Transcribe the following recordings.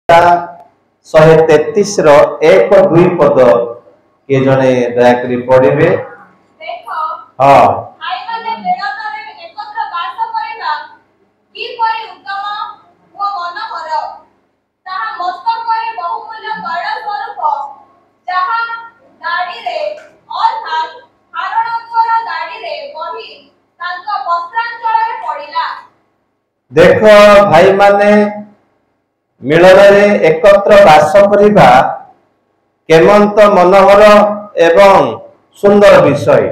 133 एक दुई पद किए जने दयाकरी पढ़े। हाँ देख भाई माने मिलन में एकत्र बास करिबा केमंत मनोहर एवं सुंदर विषय।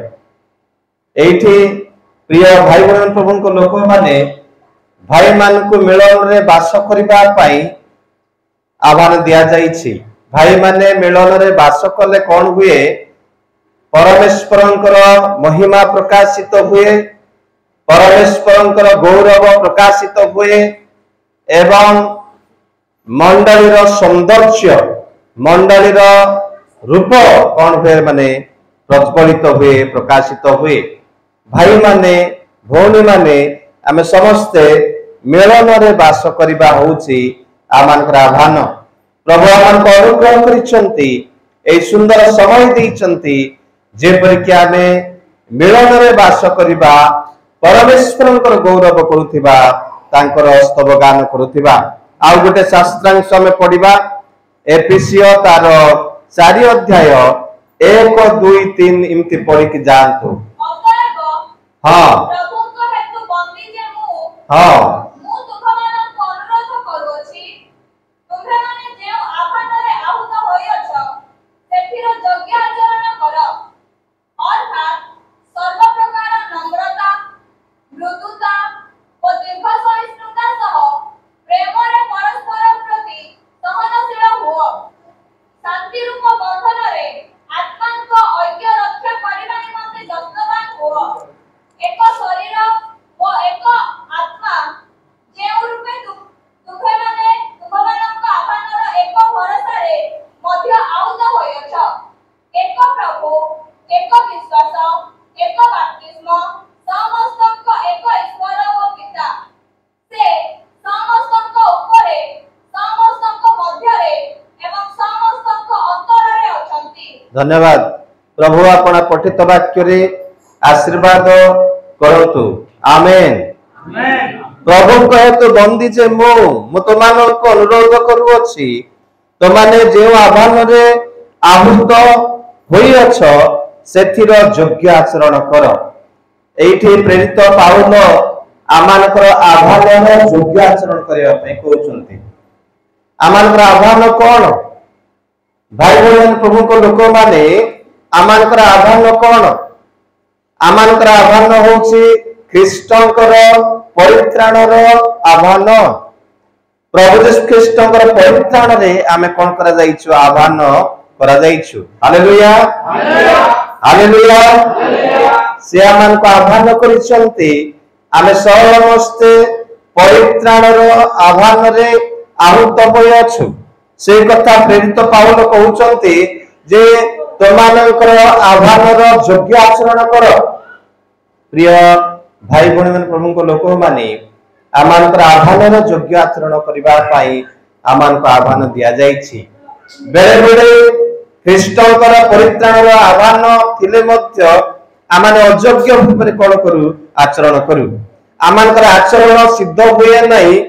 एठी प्रिय भाई बहन प्रभु को लोक माने भाई मान को मिलन रे बास करिबा पाई आह्वान दिया जाइछि। भाई माने मिलन रे बास कले कौन हुए? परमेश्वरंकर महिमा प्रकाशित हुए, परमेश्वरंकर गौरव प्रकाशित हुए एवं मंडलीर सौंदर्य मंडलीर रूप कौन हुए माने प्रतिफलित हुए, प्रकाशित हुए। भाई माने भौणी माने आमे समस्ते मिलन रे बास करिबा होउची आमानकर आह्वान। प्रभु आमान को अनुग्रह करिसंती, ए सुंदर समय दैचंती जेपरि कि आमे मिलन रे बास करिबा, परमेश्वरंकर गौरव करुथिबा, तांकर स्तव गान करुथिबा। आउ गोटे शास्त्रांश में पढ़िबा एफिसियो तार 4 अध्याय 1 2 3 इमति पढ़ी कि जानतो। हाँ हाँ धन्यवाद। प्रभु आपण पठित वाक्य रे आशीर्वाद करतु। आमेन। प्रभु कहे तो बंदी जे मु तुमान को अनुरोध करूअछि, तुमाने जे आह्वान रे आहूत होई अछ सेथिर योग्य आचरण कर। एठी प्रेरित पाउल आमानकर आह्वान रे योग्य आचरण करिया पई कहउछंती। आमानकर आह्वान कोन? भाई बहन प्रभु को लोक माने आमानकर आह्वान कौन? आमानकर आह्वान होछि ख्रीष्टंकर परित्राणर आह्वान। प्रभु यीशु ख्रीष्टंकर परित्राण रे आमे कोन करा जाइछु? आह्वान करा जाइछु। Hallelujah hallelujah. से आमान को आह्वान करिसंती, आमे समस्ते परित्राणर आह्वान रे आहूत होय अछु। से कथा प्रेरित पाउल कहउचंती जे तमानकर आह्वानर योग्य आचरण कर। प्रिय भाई बहन मन प्रभु को लोक माने आमानकर आह्वानर योग्य आचरण करिबा पई आमानको आह्वान दिया जाइछि। बेले बेले ख्रीष्टंकर परित्राणर आह्वान थिले मध्य आमाने अयोग्य भाबरे कोन करू? आचरण करू। आमानकर आचरण सिद्ध हुए नहीं।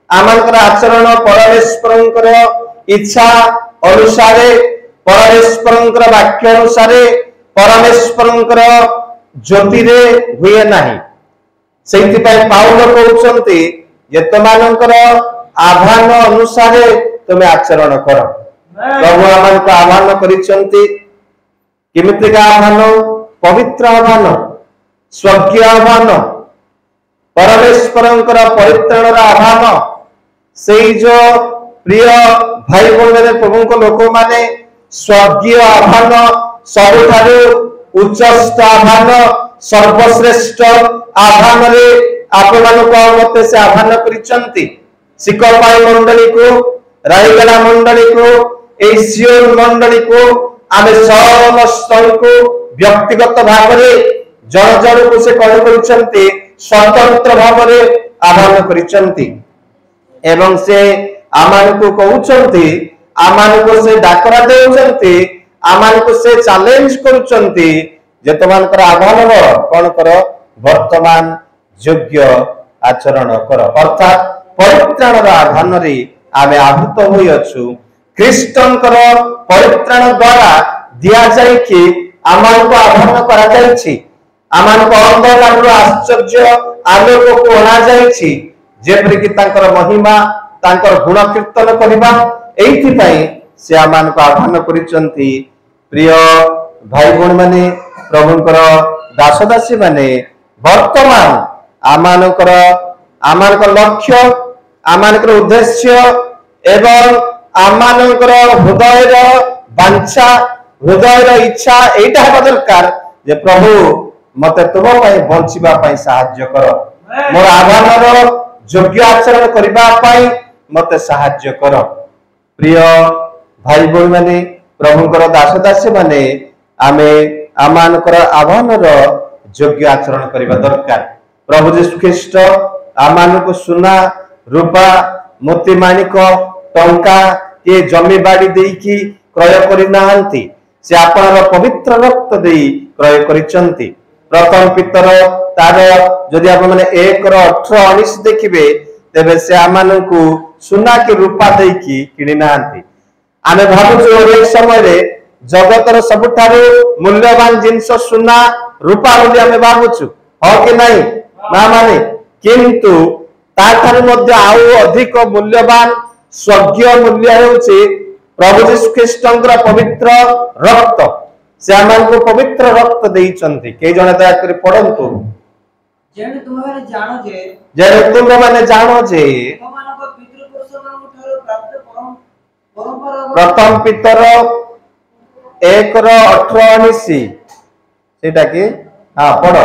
आमानकर आचरण परमेश्वरंकर इच्छा अनुसार, परमेश्वरंकर वाक्य अनुसार, परमेश्वरंकर ज्योति रे हुए नहीं। सेति पय पाउल कहउछंती जे तमानकर आह्वान अनुसार तुमे आचरण कर। प्रभु आमान को आह्वान करिसंती। किमिति का आह्वान? पवित्र आह्वान, स्वर्गीय आह्वान, परमेश्वरंकर परित्राणर आह्वान। सेई जो प्रिय भाई बहन प्रभु को लोक माने स्वर्गीय आह्वान, सबुठारु उच्चस्त आह्वान, सर्वश्रेष्ठ आह्वान रे आपण को मते से आह्वान करिसंती। सिकपाई मंडली को, रायगड़ा मंडली को, ए सियोन मंडली को आमे समस्त को व्यक्तिगत भाव में जन जन को से कौन करिसंती? स्वतंत्र भाव में आह्वान करिसंती। एवं से आमानकु कहउचंती आमानकु से डाकरा देउचंती आमानकु से चैलेंज करूचंती जे तमानकर आह्वान कोन कर वर्तमान योग्य आचरण कर अर्थात परित्राणर आह्वान रे आमे आहूत होई अछु ख्रीष्टनकर परित्राण द्वारा दिया जाय कि आमानकु आह्वान करा जायछि आमानकु अंधकारर आश्चर्य आलोक को अना जायछि जेपरि कि तांकर महिमा तांकर गुण कीर्तन करबा एथि पई से आमानकु आह्वान करिसंती प्रिय भाई बहन माने प्रभुंकर दासदासी माने वर्तमान आमानकर लक्ष्य आमानकर उद्देश्य एवं आमानकर हृदयर वांछा हृदयर इच्छा एटा हेबा दरकार जे प्रभु मते तुम पई बंचिबा पई सहाय्य कर मोर आह्वानर योग्य आचरण करबा पई मते सहाय्य कर प्रिय भाई बहन माने प्रभुंकर दासदासी माने आमे आमानकर आह्वानर योग्य आचरण करबा दरकार प्रभु यीशु ख्रीष्ट आमानकु सुना रूपा मोती माणिक टंका के जमी बाड़ी देकी क्रय करि नाहंती से आपनर पवित्र रक्त देई क्रय करिसंती प्रथम पितर तार जदि आप माने 1:18-19 देखिबे तेबे से आमानकु सुना के रूपा देकी किनि नाहंती आमे भाबुछु एक समय रे जगतर सबुठारु मूल्यवान जिंस सुना रूपा बोली आमे भाबुछु हो कि नहीं ना माने किंतु ताठारु मध्य आउ अधिक मूल्यवान स्वर्गीय मूल्य हेउछि प्रभु यीशु ख्रीष्टंकर पवित्र रक्त से आमानकु पवित्र रक्त देइचंती के जने दया करी पढंतु जेने तुमे जानो जे तुममानक पितृपुरुषमानक ठारो प्राप्त परंपरा प्रथम पितर 1:18-19 सेटा कि हां पढ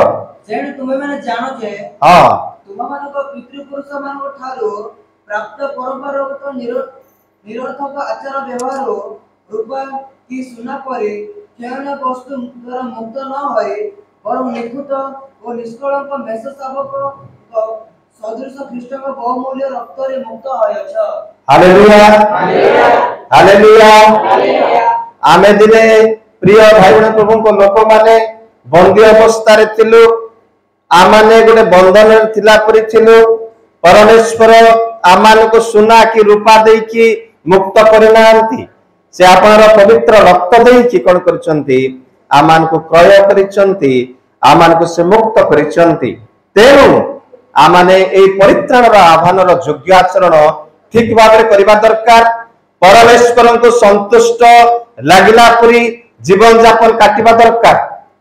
जेने तुमे जानो जे हां तुममानक पितृपुरुषमानक ठारो प्राप्त परंपरागत निरर्थक आचार व्यवहार रूपा की सुना परे केवल वस्तु द्वारा मुक्त न होय बरं निखुत और निष्कलंक मेष शावक सदृश ख्रीष्टक बहुमूल्य रक्त रे मुक्त होयछ हालेलुया हालेलुया हालेलुया आमे दिने प्रिय भाई बहन प्रभु को लोक माने बंदी अवस्था रे थिलु आमाने गोटे बंधन थिला परि थिलु परमेश्वर आमान को सुना की रूपा देई की मुक्त करनांती से आपनर पवित्र रक्त देई की कोन करचंती आमान को क्रय करिचंती आमान को से मुक्त करिचंती तेनु आमाने ए परित्राणर आह्वानर योग्य आचरण ठीक भाबरे करबा दरकार परमेश्वर को संतुष्ट लागिला परी जीवन यापन काटिबा दरकार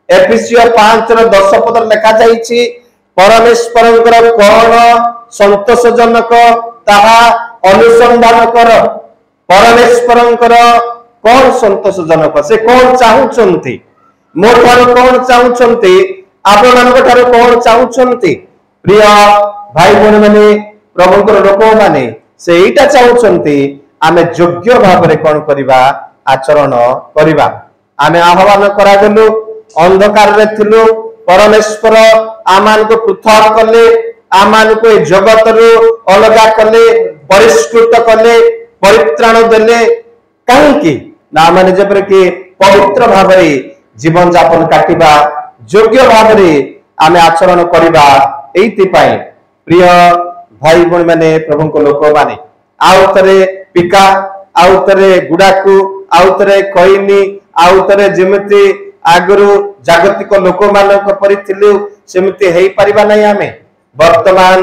एफिसियो 5:10 पद लिखा जाईछि परमेश्वरंकर कोन संतोषजनक ताहा अनुसंधान कर परमेश्वरंकर कोन संतोषजनक से कोन चाहुचंती मोठार कोन चाहुचंती आपण मानक ठार कोन चाहुचंती प्रिय भाई बहन माने प्रभुंकर लोक माने से एटा चाहुचंती आमे योग्य भाबरे कोन करिबा आचरण करिबा आमे आह्वान करा गलु अंधकार रे थिलु परमेश्वर आमान को पृथक कले आमान को जगत रो अलगा कले परिष्कृत कले परित्राण देले काहेकि ना माने जेपर कि पवित्र भाबरे जीवन यापन काटिबा योग्य भाबरे आमे आचरण करिबा एति पई प्रिय भाई बहन माने प्रभु को लोक माने आउतरे पिका आउतरे गुडाकू आउतरे कइनी आउतरे जेमिति आगरु जागतिक लोक मानक परि थिलु सेमिति हेई परिबा नै आमे वर्तमान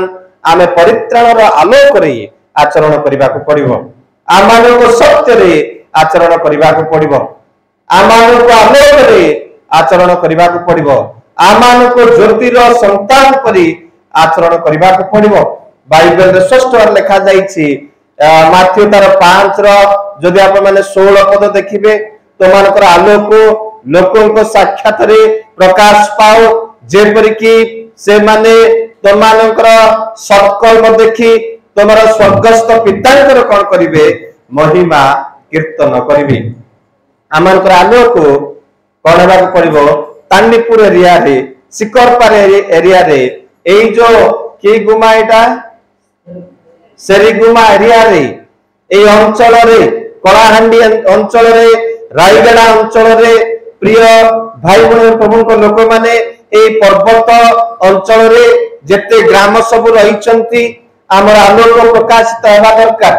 आमे परित्राणर आलोक रे आचरण करिबा को पड़िबो आमानको सत्य रे आचरण करिबा को पड़िबो आमानको आलोक रे आचरण करिबा को पड़िबो आमानको ज्योतिर संतान परि आचरण करिबा को पड़िबो बाइबल रे स्पष्ट लिखा जाईछि माथ्यू तार 5 रो जदि आप माने 16 पद देखिबे तोमानकर आलोक लोकंको साक्षात रे प्रकाश पाओ जेपरि कि से माने तोमानकर सत्कर्म देखि तोमर स्वर्गस्थ पितांकर कोन करिवे महिमा कीर्तन करिवे आमानकर आलोक कोन हेबा पड़िबो तांडीपुर एरिया रे सिकरपार एरिया रे एई जो की गुमा एटा सेरीगुमा एरिया रे এই অঞ্চলরে কলাহাଣ୍ଡି অঞ্চলরে রায়ଗড়া অঞ্চলরে প্রিয় ভাই ভଉଣୀ ପ୍ରଭୁଙ୍କ ଲୋକମାନେ এই পর্বত অঞ্চলরে যেতে গ্রাম ସବୁ ରହିଛନ୍ତି ଆମର ଆଲୋକ ପ୍ରକାଶିତ ହେବା ଦରକାର।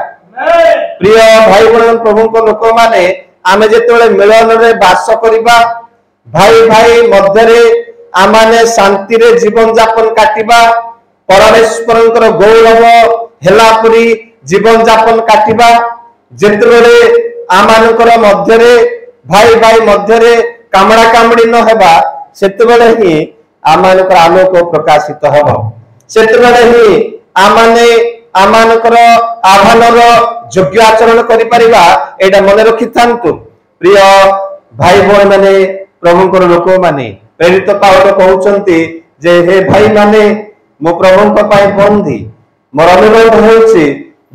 ପ୍ରିୟ ଭାଇ ଭଉଣୀ ପ୍ରଭୁଙ୍କ ଲୋକମାନେ ଆମେ ଯେତେବେଳେ ମିଳନରେ ବାସ କରିବା ଭାଇ ଭାଇ ମଧ୍ୟରେ ଆମମାନେ ଶାନ୍ତିରେ ଜୀବନ ଯାପନ କାଟିବା ପରମେଶ୍ୱରଙ୍କର ଗୌରବ ହେଲା ପରି ଜୀବନ ଯାପନ କାଟିବା ଯେତେବେଳେ ଆମମାନଙ୍କର ମଧ୍ୟରେ ଭାଇ ଭାଇ ମଧ୍ୟରେ କାମଡ଼ା କାମଡ଼ି ନ ହେବା ସେତେବେଳେ ହିଁ ଆମମାନଙ୍କର ଆଲୋକ ପ୍ରକାଶିତ ହେବ ସେତେବେଳେ ହିଁ ଆମମାନେ ଆମମାନଙ୍କର ଆହ୍ୱାନର ଯୋଗ୍ୟ ଆଚରଣ କରିପାରିବା ଏଇଟା ମନେ ରଖିଥାନ୍ତୁ। ପ୍ରିୟ ଭାଇ ଭଉଣୀମାନେ ପ୍ରଭୁଙ୍କର ଲୋକମାନେ ପ୍ରେରିତ ପାଉଲ କହୁଛନ୍ତି ଯେ ହେ ଭାଇମାନେ ମୁଁ ପ୍ରଭୁଙ୍କ ପାଇଁ ବନ୍ଦୀ ମୋର ଅନୁରୋଧ ହେଉଛି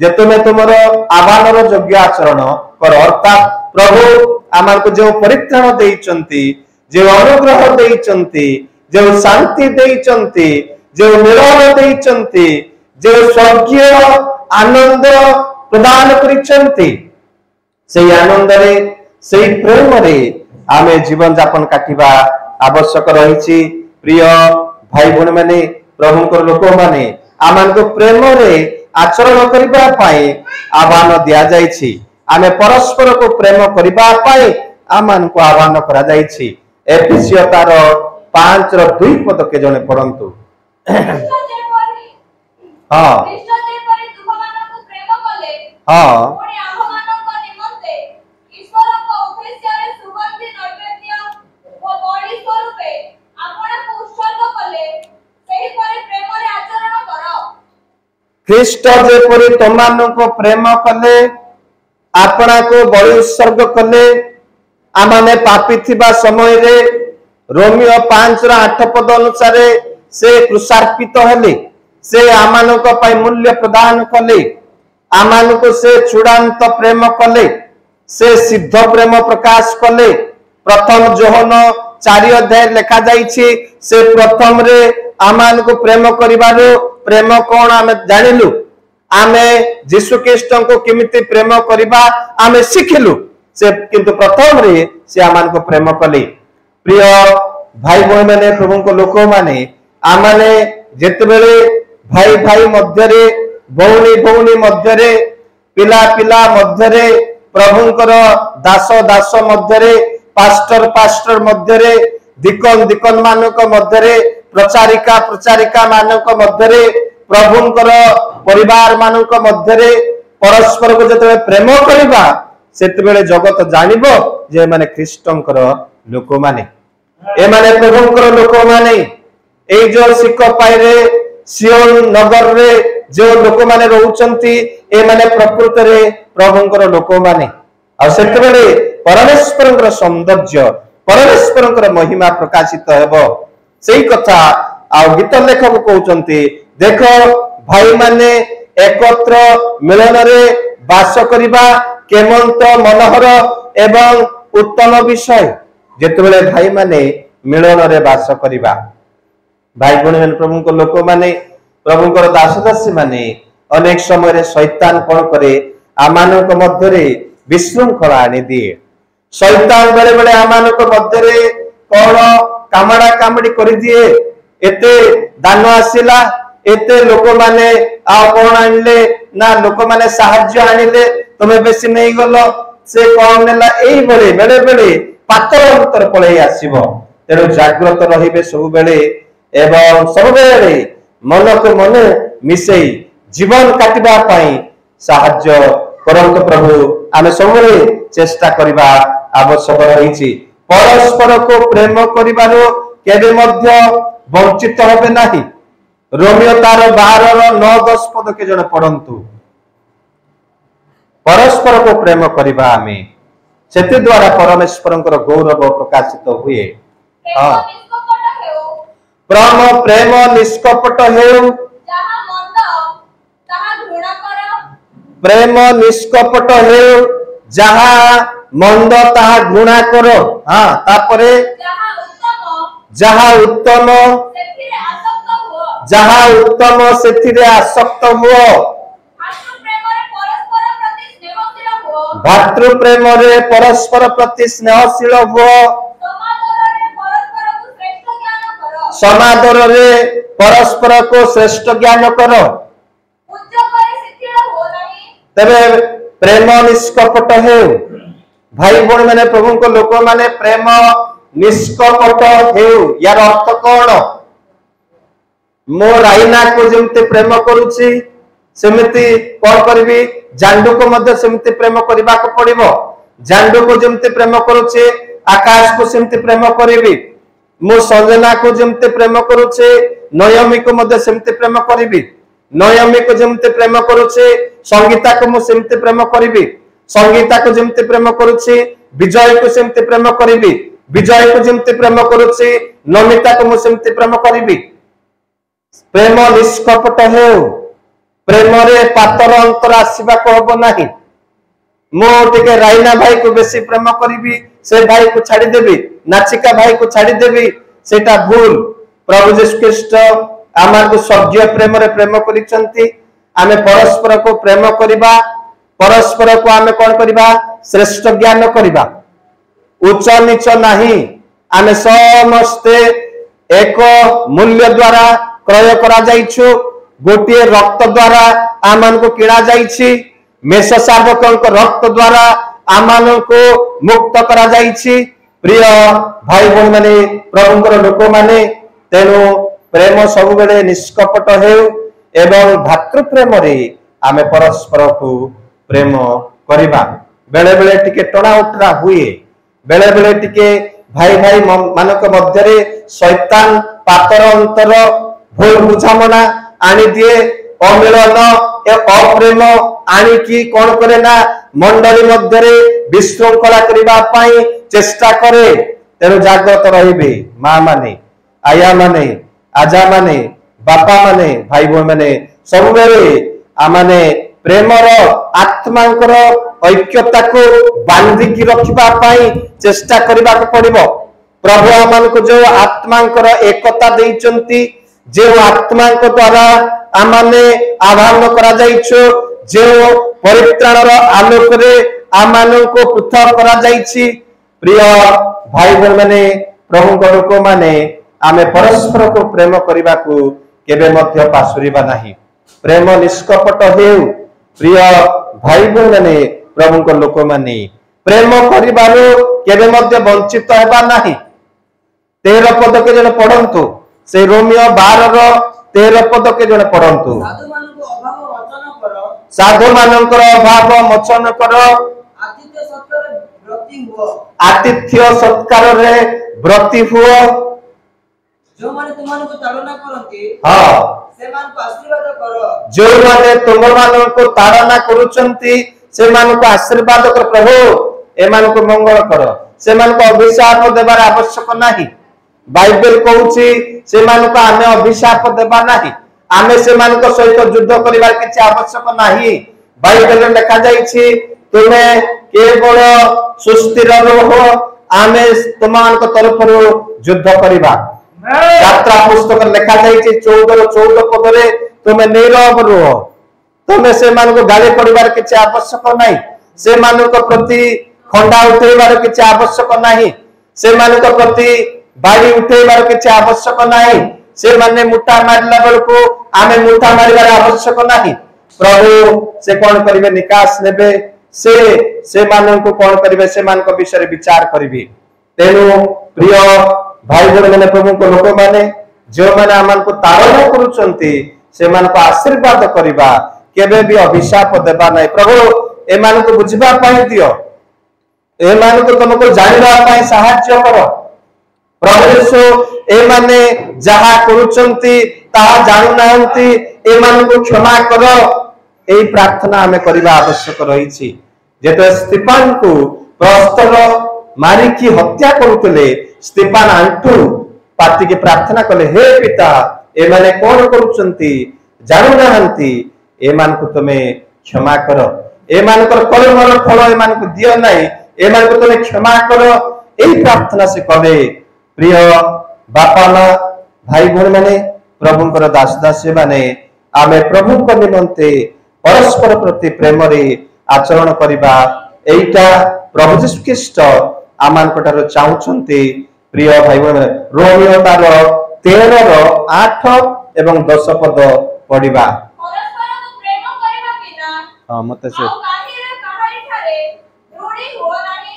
ଯେ ତୁମେ ତୁମର ଆହ୍ୱାନର ଯୋଗ୍ୟ ଆଚରଣ କର ଅର୍ଥାତ୍ ପ୍ରଭୁ ଆମକୁ ଯେଉଁ ପରିତ୍ରାଣ ଦେଇଛନ୍ତି ଯେଉଁ ଅନୁଗ୍ରହ ଦେଇଛନ୍ତି ଯେଉଁ ଶାନ୍ତି ଦେଇଛନ୍ତି ଯେଉଁ ମିଳନ ଦେଇଛନ୍ତି ଯେଉଁ ସ୍ୱର୍ଗୀୟ ଆନନ୍ଦ ପ୍ରଦାନ କରିଛନ୍ତି সেই ଆନନ୍ଦରେ সেই ପ୍ରେମରେ ଆମେ ଜୀବନ ଯାପନ କାଟିବା ଆବଶ୍ୟକ ରହିଛି। ପ୍ରିୟ ଭାଇ ଭଉଣୀମାନେ ପ୍ରଭୁଙ୍କର ଲୋକମାନେ ଆମମାନଙ୍କୁ ପ୍ରେମରେ ଆଚରଣ କରିବା ପାଇଁ ଆହ୍ୱାନ ଦିଆଯାଇଛି ଆମେ ପରସ୍ପରକୁ ପ୍ରେମ କରିବା ପାଇଁ ଆମମାନଙ୍କୁ ଆହ୍ୱାନ କରାଯାଇଛି। ଏଫେସିୟ ତାର 5:2 ପଦ କେ ଜଣେ ପଢନ୍ତୁ। ହଁ ହଁ ଖ୍ରୀଷ୍ଟ ଯେପରି ତମମାନଙ୍କୁ ପ୍ରେମ କଲେ ଆପଣଙ୍କୁ ବଳି ଉତ୍ସର୍ଗ କଲେ ଆମମାନେ ପାପୀ ଥିବା ସମୟରେ ରୋମିଓ 5:8 ପଦ ଅନୁସାରେ ସେ କୃଷାର୍ପିତ ହେଲେ ସେ ଆମମାନଙ୍କ ପାଇଁ ମୂଲ୍ୟ ପ୍ରଦାନ କଲେ ଆମମାନଙ୍କୁ ସେ ଚୂଡ଼ାନ୍ତ ପ୍ରେମ କଲେ ସେ ସିଦ୍ଧ ପ୍ରେମ ପ୍ରକାଶ କଲେ। ପ୍ରଥମ ଯୋହନ 4 ଅଧ୍ୟାୟ ଲେଖା ଯାଇଛି ସେ ପ୍ରଥମରେ ଆମମାନଙ୍କୁ ପ୍ରେମ କରିବାରୁ ପ୍ରେମ କଣ ଆମେ ଜାଣିଲୁ ଆମେ ଯୀଶୁ ଖ୍ରୀଷ୍ଟଙ୍କୁ କେମିତି ପ୍ରେମ କରିବା ଆମେ ଶିଖିଲୁ ସେ କିନ୍ତୁ ପ୍ରଥମରେ ସେ ଆମମାନଙ୍କୁ ପ୍ରେମ କଲେ। ପ୍ରିୟ ଭାଇ ଭଉଣୀମାନେ ପ୍ରଭୁଙ୍କ ଲୋକମାନେ ଆମମାନେ ଯେତେବେଳେ ଭାଇ ଭାଇ ମଧ୍ୟରେ ଭଉଣୀ ଭଉଣୀ ମଧ୍ୟରେ ପିଲା ପିଲା ମଧ୍ୟରେ ପ୍ରଭୁଙ୍କର ଦାସ ଦାସ ମଧ୍ୟରେ ପାଷ୍ଟର ପାଷ୍ଟର ମଧ୍ୟରେ ଦିକନ ଦିକନ ମାନଙ୍କ ମଧ୍ୟରେ ପ୍ରଚାରିକା ପ୍ରଚାରିକା ମାନଙ୍କ ମଧ୍ୟରେ ପ୍ରଭୁଙ୍କର ପରିବାର ମାନଙ୍କ ମଧ୍ୟରେ ପରସ୍ପରକୁ ଯେତେବେଳେ ପ୍ରେମ କରିବା ସେତେବେଳେ ଜଗତ ଜାଣିବ ଯେ ଏମାନେ ଖ୍ରୀଷ୍ଟଙ୍କର ଲୋକମାନେ ଏମାନେ ପ୍ରଭୁଙ୍କର ଲୋକମାନେ। ଏଇ ଯୋଉ ଶିଖପାଇରେ ସିଓନ ନଗରରେ ଯେଉଁ ଲୋକମାନେ ରହୁଛନ୍ତି ଏମାନେ ପ୍ରକୃତରେ ପ୍ରଭୁଙ୍କର ଲୋକମାନେ ଆଉ ସେତେବେଳେ ପରମେଶ୍ୱରଙ୍କର ସୌନ୍ଦର୍ଯ୍ୟ ପରମେଶ୍ୱରଙ୍କର ମହିମା ପ୍ରକାଶିତ ହେବ ସେଇ କଥା ଆଉ ଗୀତ ଲେଖକ କହୁଛନ୍ତି ଦେଖ ଭାଇମାନେ ଏକତ୍ର ମିଳନରେ ବାସ କରିବା କେମନ୍ତ ମନୋହର ଏବଂ ଉତ୍ତମ ବିଷୟ ଯେତେବେଳେ ଭାଇମାନେ ମିଳନରେ ବାସ କରିବା ଭାଇ ଭଉଣୀମାନେ ପ୍ରଭୁଙ୍କ ଲୋକମାନେ ପ୍ରଭୁଙ୍କର ଦାସ ଦାସୀ ମାନେ ଅନେକ ସମୟରେ ଶୈତାନ କଣ କରେ ଆମମାନଙ୍କ ମଧ୍ୟରେ ବିଶୃଙ୍ଖଳା ଆଣିଦିଏ ଶୈତାନ ବେଳେ ବେଳେ ଆମମାନଙ୍କ ମଧ୍ୟରେ କଣ କାମଡ଼ା କାମଡ଼ି କରିଦିଏ ଏତେ ଦାନ ଆସିଲା ଏତେ ଲୋକମାନେ ଆଉ କଣ ଆଣିଲେ ନା ଲୋକମାନେ ସାହାଯ୍ୟ ଆଣିଲେ ତମେ ବେଶୀ ନେଇଗଲ ସେ କଣ ନେଲା ଏଇଭଳି ବେଳେ ବେଳେ ପାତର ଅନ୍ତର ପଳେଇ ଆସିବ ତେଣୁ ଜାଗ୍ରତ ରହିବେ ସବୁବେଳେ ଏବଂ ସବୁବେଳେ ମନକୁ ମନ ମିଶେଇ ଜୀବନ କାଟିବା ପାଇଁ ସାହାଯ୍ୟ କରନ୍ତୁ ପ୍ରଭୁ ଆମେ ସବୁବେଳେ ଚେଷ୍ଟା କରିବା ଆବଶ୍ୟକ ରହିଛି ପରସ୍ପରକୁ ପ୍ରେମ କରିବାରୁ କେବେ ମଧ୍ୟ ବଞ୍ଚିତ ହେବେ ନାହିଁ। ରୋମିଓ ତାର 12:9-10 ପଦ କେ ଜଣେ ପଢନ୍ତୁ। ପରସ୍ପରକୁ ପ୍ରେମ କରିବା ଆମେ ସେଥି ଦ୍ୱାରା ପରମେଶ୍ୱରଙ୍କର ଗୌରବ ପ୍ରକାଶିତ ହୁଏ। ପ୍ରେମ ନିଷ୍କପଟ ହେଉ ପ୍ରେମ ନିଷ୍କପଟ ହେଉ ଯାହା ମନ୍ଦ ତାହା ଘୃଣା କର ହଁ ତାପରେ ଯାହା ଉତ୍ତମ ସେଥିରେ ଆସକ୍ତ ହୁଅ भातृ प्रेम रे परस्पर प्रति स्नेहशील हुओ समादर रे परस्पर को श्रेष्ठ ज्ञान कर तेरे प्रेम निष्कपट हे भाई भौणी मैंने प्रभु को लोक माने प्रेम निष्कपट हे यार अर्थ कौन मो राइना को जमते प्रेम करूची सेमिति कौन करबी जांडू को मध्य सेमिति प्रेम करबा को पड़िबो जांडू को जमते प्रेम करूचे आकाश को सेमिति प्रेम करबी मो संजना को जमते प्रेम करूचे नयमी को मध्य सेमिति प्रेम करबी नयमी को जमते प्रेम करूचे संगीता को मो सेमिति प्रेम करबी संगीता को जमते प्रेम करूचे विजय को सेमिति प्रेम करबी विजय को जमते प्रेम करूचे नमिता को मो सेमिति प्रेम करबी प्रेम निष्कपट हे प्रेम रे पातर अंतर आसीबा को हबो नाही मो टिके राइना भाई को बेसी प्रेम करबी से भाई को छाड़ी देबी नाचिका भाई को छाड़ी देबी सेटा भूल प्रभु यीशु ख्रीष्ट आमार को स्वर्गीय प्रेम रे प्रेम करिसंती आमे परस्पर को प्रेम करिबा परस्पर को आमे कोन करिबा श्रेष्ठ ज्ञान करिबा उच्च नीच नाही आमे समस्ते एक मूल्य द्वारा क्रय करा जाइछु गोटे रक्त द्वारा आमान को किणा जाइछि मेष शावक रक्त द्वारा आमान को मुक्त करा जाइछि प्रिय भाई भौणी माने प्रभुंकर लोक माने तेनु प्रेम सब बेले निष्कपट हेउ एवं भातृ प्रेम रे आमे परस्पर को प्रेम करिबा बेले बेले टिके टणा उठरा हुए बेले बेले टिके भाई भाई मानक मध्य रे शैतान पातर अंतर भूल बुझामणा आनी दिए अमिलन ए अप्रेम आनी की कौन करे ना मंडली मध्य रे विशृंखला करिबा पाई चेष्टा करे तेनु जागृत रहिबे मां माने आया माने आजा माने बापा माने भाई भाई माने सब बेले आमाने प्रेमर आत्मांकर ऐक्यता को बांधिकी रखिबा पाई चेष्टा करिबा को पड़िबो प्रभु आमान को जो आत्मांकर एकता देइचंती जो आत्मा को द्वारा आमाने आवाहन करा जाइछो जो परित्राणर आलोक रे आमान को पृथक करा जाइछि प्रिय भाई भौणी माने प्रभु को लोक माने आमे परस्पर को प्रेम करिबा को केबे मध्य पासुरिबा नाही प्रेम निष्कपट हेउ प्रिय भाई भौणी माने प्रभु को लोक माने प्रेम करिबारो केबे मध्य वंचित हेबा नाही 13 पद के जन पढंतु से रोमियो 12 पद के जन पढ़ंतु साधु मानकर अभाव मोचन कर आतिथ्य सत्कार रे व्रती हुओ जो माने तुमन को ताड़ना करंती हां से मान को आशीर्वाद करो जो माने तुम मान को ताड़ना करूचंती से मान को आशीर्वाद कर प्रभु ए मान को मंगल कर से मान को अभिशाप देबार आवश्यक नाही बाइबल कहूची से मान को आमे अभिशाप देबा नाही आमे से मान को सहित युद्ध करिवार किछि आवश्यक नाही बाइबल लिखा जाइछि तुमे केवल सुस्थिर रहो आमे तुमान को तरफ युद्ध करिबा यात्रा पुस्तक लिखा जाइछि 14 पद रे तुमे नीरव रहो तुमे से मान को गाली करिवार किछि आवश्यक नाही से मान को प्रति खंडा उठेबार किछि आवश्यक नाही से मान को प्रति बाड़ी उठेबार किछि आवश्यक नाही से माने मुठा मारला बेलको आमे मुठा मारिबार आवश्यक नाही प्रभु से कोन करिवे निकास नेबे से मानन को कोन करिवे से मान को विषय विचार करिवे तेनु प्रिय भाई भौणी माने प्रभु को लोक माने जो माने आमान को तारण करूचंती से मान को आशीर्वाद करिबा केबे भी अभिशाप देबा नाही प्रभु ए मान को बुझिबा पाई दियो ए मान को तुमको जानिबा पाई सहाय्य करो प्रभु यीशु ए माने जहा करूचंती ताहा जानु नाहंती ए मान को क्षमा करो एई प्रार्थना हमें करिबा आवश्यक रहिछि जेते स्तिफान को प्रस्तर मारी की हत्या करूतले स्तिफान आंटू पाती की प्रार्थना कले हे पिता ए माने कोन करूचंती जानु नाहंती ए मान को तमे क्षमा करो ए मान को कर्मर फल ए मान को दियो नाही ए मान को तमे क्षमा करो एई प्रार्थना से कले प्रिय बापा मां भाई भौणी माने प्रभुंकर दास दासी माने आमे प्रभुंक निमंते परस्पर प्रति प्रेम रे आचरण करिबा एटा प्रभु यीशु ख्रीष्ट आमान कटारो चाहुचंती प्रिय भाई बहन रोमियो तार 13 रो 8 एवं 10 पद पढ़िबा परस्पर को प्रेम करबा बिना हां मते से आउ काहीरे काहारी ठारे रूढ़ी हो नाही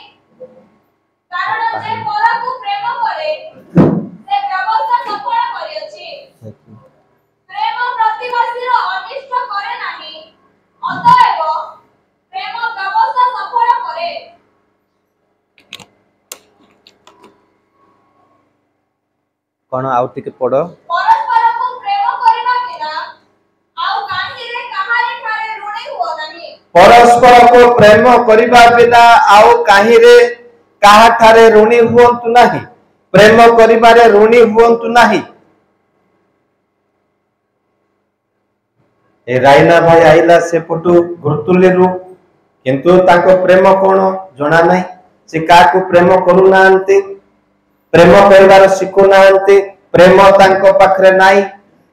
कारण जे पर को प्रेम करे से व्यवस्था सफल करियछि प्रेम प्रतिवासी रो अनिष्ट करे नाही अतएव प्रेम व्यवस्था सफल करे कोन आउ टिके पढ़ो परस्पर को प्रेम करबा बिना आउ काहीरे काहारी ठारे रूढ़ी हो नाही परस्पर को प्रेम करिबा बिना आउ काहीरे काहा ठारे ऋणी हुअंतु नाही प्रेम करिबारे ऋणी हुअंतु नाही ए राइना भाई आइला से पटु गुरुतुलेरु किंतु ताको प्रेम कोन जणा नाही से का को प्रेम करू नांते प्रेम करिबार सिखु नांते प्रेम तांको पाखरे नाही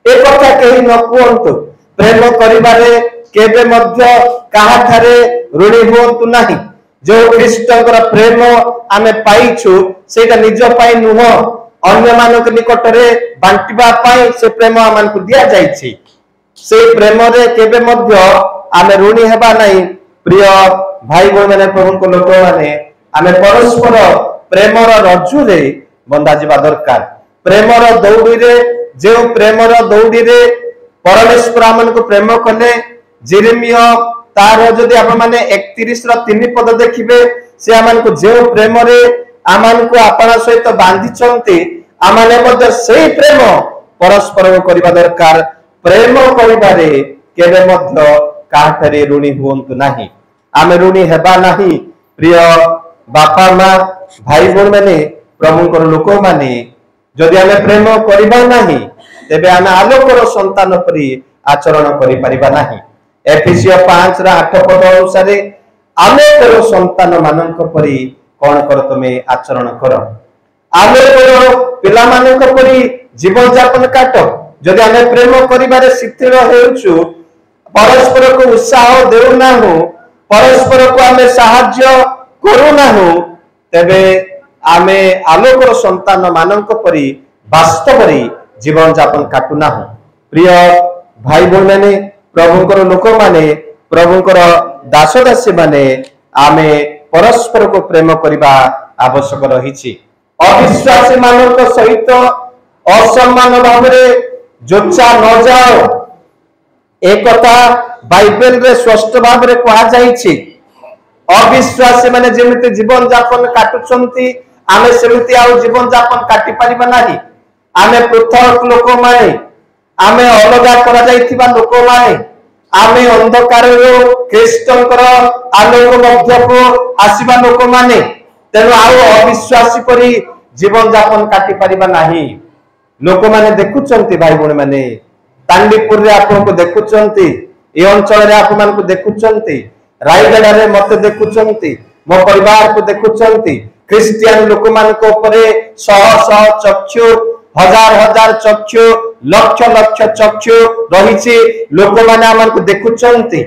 ए कथा केही न कुअंतु प्रेम करिबारे केबे मध्य काहा ठारे ऋणी हुअंतु नाही जो ख्रीष्टकर प्रेम आमे पाइछु सेटा निज पाई नुह अन्य मानक निकटरे बांटिबा पाई से प्रेम आमान को दिया जाइछि से प्रेम रे केबे मध्य आमे ऋणी हेबा नाही प्रिय भाई बहन माने प्रभु को लोक माने आमे परस्पर प्रेमर रज्जु रे बंधा जिबा दरकार प्रेमर दौड़ी रे जे प्रेमर दौड़ी रे परमेश्वर आमन को प्रेम कले जेरेमिया तार जदि आप माने 31 रो 3 पद देखिबे से आमन को जे प्रेम रे आमन को आपना सहित बांधी चंती आमने मध्य सेही प्रेम परस्पर को करबा दरकार प्रेम करिबारे केबे मध्य काहतरे ऋणी हुअंतु नाही आमे ऋणी हेबा नाही प्रिय बापा मां भाई बहन माने प्रभु को लोक माने जदि आमे प्रेम करिबा नाही तेबे आमे आलोकर संतान परि आचरण करि परिबा नाही एफिसियो 5 रा 8 पद अनुसार आलोकर संतान मानक परि कोन कर तमे आचरण कर आलोकर पिला मानक परि जीवन यापन काट जदि आमे प्रेम करिबारे शिथिल हेउछु परस्पर को उत्साह देउ नाहु परस्पर को आमे सहाय्य करू नाहु तेबे आमे आलोकर संतान मानक परि वास्तव रे जीवन यापन काटू नाहु प्रिय भाई बहन माने प्रभुकर लोक माने प्रभुकर दास दासी माने आमे परस्पर को प्रेम करिबा आवश्यक रहिछि अविश्वासी मानक सहित असम्मान भावरे जोचा न जाओ एक कथा बाइबल रे स्पष्ट भाव रे कहा जाइछि अविश्वासी माने जेमिति जीवन यापन काटुचंती आमे सेमिति आउ जीवन यापन काटि परिबा नाही आमे पृथक लोक माने आमे अलगा करा जाइथिबा लोक माने आमे अंधकार रो ख्रीष्टंकर आलोक मध्य को आसीबा लोक माने तेनु आउ अविश्वासी परि जीवन यापन काटि परिबा नाही लोक माने देखुचंती भाई बहन माने तांडीपुर रे आपन को देखुचंती ए अंचल रे आपन को देखुचंती रायगढ़ रे मते देखुचंती मो परिवार को देखुचंती क्रिश्चियन लोक मान को ऊपरे सह सह चक्षु हजार हजार चक्षु लक्ष लक्ष चक्षु रहिछि लोक माने आमन को देखुचंती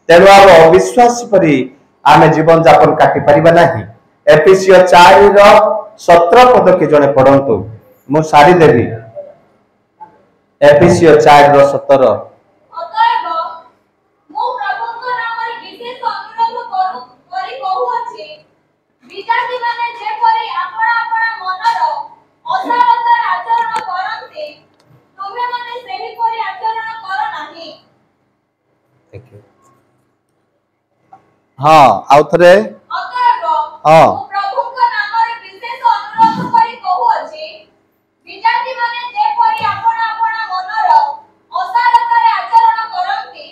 तेनु आ अविश्वास परि आमे जीवन यापन काटि परिबा नाही एफिसियो 4 रो 17 पद के जने पढंतु मु सारी देबी एफिसियो 4 रो 17 अतएव मु प्रभुଙ୍କ नामରେ ବିଶେଷ ଅନୁରୋଧ କରି କହୁଅଛି ବିଜାତି ମାନେ ଯେପରି ଆପଣ ଆପଣ ମନର ଅସାରତାର ଆଚରଣ କରନ୍ତି ତୁମେ ମାନେ ସେହିପରି ଆଚରଣ କର ନାହିଁ हां आउ थरे अतएव हां मु प्रभुଙ୍କ ନାମରେ ବିଶେଷ ଅନୁରୋଧ କରି କହୁଅଛି ବିଜାତି ମାନେ ଯେପରି ଆପଣ ଆପଣ ମନର ଅସାରତାର ଆଚରଣ କରନ୍ତି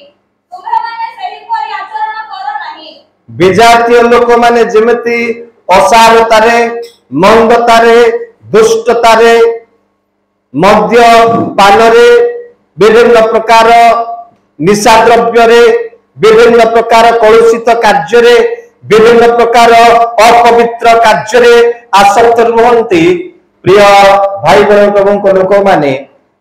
ତୁମେ ମାନେ ସେହିପରି ଆଚରଣ କର ନାହିଁ विजातीय लोक माने जेमिति असारतारे मंदतारे दुष्टतारे मद्य पानरे विभिन्न प्रकार निशा द्रव्य रे विभिन्न प्रकार कलुषित कार्य रे विभिन्न प्रकार अपवित्र कार्य रे आसक्त रुहंती प्रिय भाई बहन प्रभु लोक माने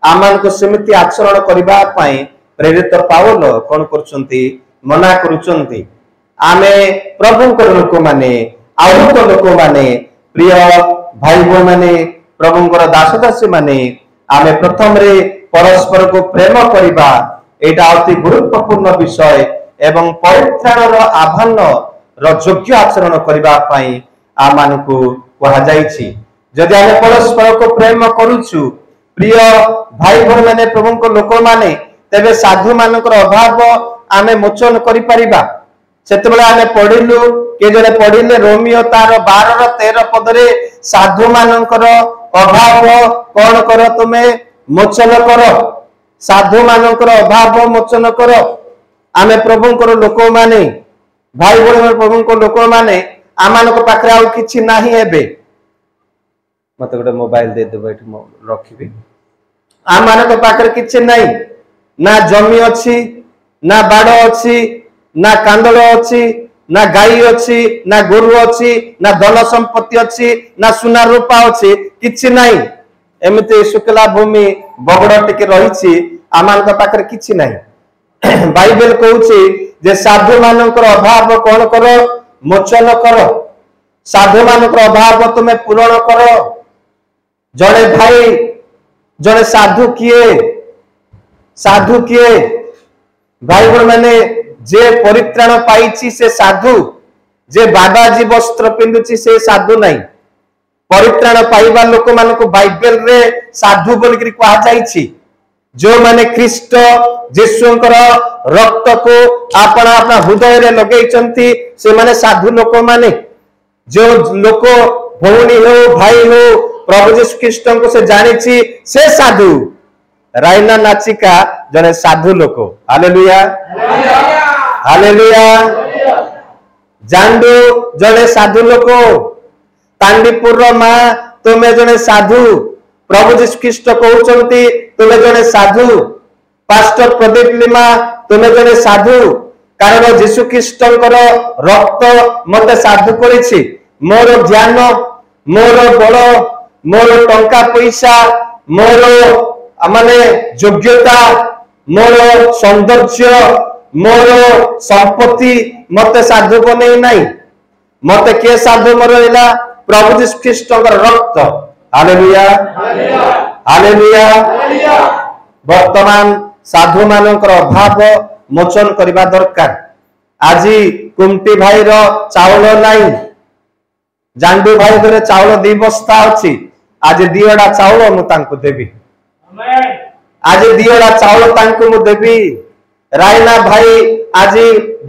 आमान को सेमिति आचरण करबा पई प्रेरित पावल कोन करचंती मना करूचंती आमे प्रभुंकर लोक माने आउक लोक माने प्रिय भाई बहन माने प्रभुंकर दास दासी माने आमे प्रथम रे परस्पर को प्रेम करिबा एटा अति गुरुत्वपूर्ण विषय एवं परित्राणर आह्वान योग्य आचरण करिबा पई आमानकु कहा जाईछि। जदि आमे परस्पर को प्रेम करूछु प्रिय भाई बहन माने प्रभुंकर लोक माने तेबे साधु मानकर अभाव आमे मोचन करि परिबा। सेतबेले आमे पढिलु के जने पढिले रोमियो तार 12 13 पद रे साधु मानकर अभाव कोन करो तुमे मोचन करो साधु मानकर अभाव मोचन करो। आमे प्रभुंकर लोक माने भाई बहन प्रभुंकर लोक माने आमानक पाखरे आउ किछि नाही हेबे मते गोटे मोबाइल दे देबो एठी रखिबी आमानक पाखरे किछि नाही ना जमी अछि ना बाड़ अछि ना कांदल अछि ना गाई अछि ना गोरु अछि ना धन संपत्ति अछि ना सुना रूपा अछि किछि नाही एमिते शुक्ला भूमि बगड़ टिके रहिछि आमानक पाखरे किछि नाही। बाइबल कहूछि जे साधु मानकर अभाव कोन करो मोचन करो साधु मानकर अभाव तुमे पूरण करो। जड़े भाई जड़े साधु किए भाई बहन माने जे परित्राण पाइछि से साधु जे बाबाजी वस्त्र पिंधुछि से साधु नहीं परित्राण पाइबा लोक मानक बाइबल रे साधु बोल करी कहा जाईछि। जो माने ख्रीष्ट यीशुंकर रक्त को आपना अपना हृदय रे लगेइचंती से माने साधु लोक माने जो लोक भौणी हो भाई हो प्रभु यीशु ख्रीष्ट को से जानिछि से साधु। राइना नाचिका जने साधु लोक हालेलुया हालेलुया जांडू जने साधु लोक तांडीपुर मां तुमे जने साधु प्रभु यीशु ख्रीष्ट कहउचंती तुमे जने साधु। पास्टर प्रदीप लिमा तुमे जने साधु कारण यीशु ख्रीष्टंकर रक्त मते साधु करिछि। मोर ध्यान मोर बल मोर टंका पैसा मोर माने योग्यता मोर सौंदर्य मोर संपत्ति मते साधु बनै नाही मते के साधु मरैला प्रभु यीशु ख्रीष्टंकर रक्त हालेलुया हालेलुया। वर्तमान साधु मानकर अभाव मोचन करबा दरकार। आज कुमटी भाई रो चावल नाही जांडू भाई घरे चावल 2 बस्ता अछि आज 2 अडा चावल मु तांको देबी आज 2 अडा चावल तांको मु देबी। रायना भाई आज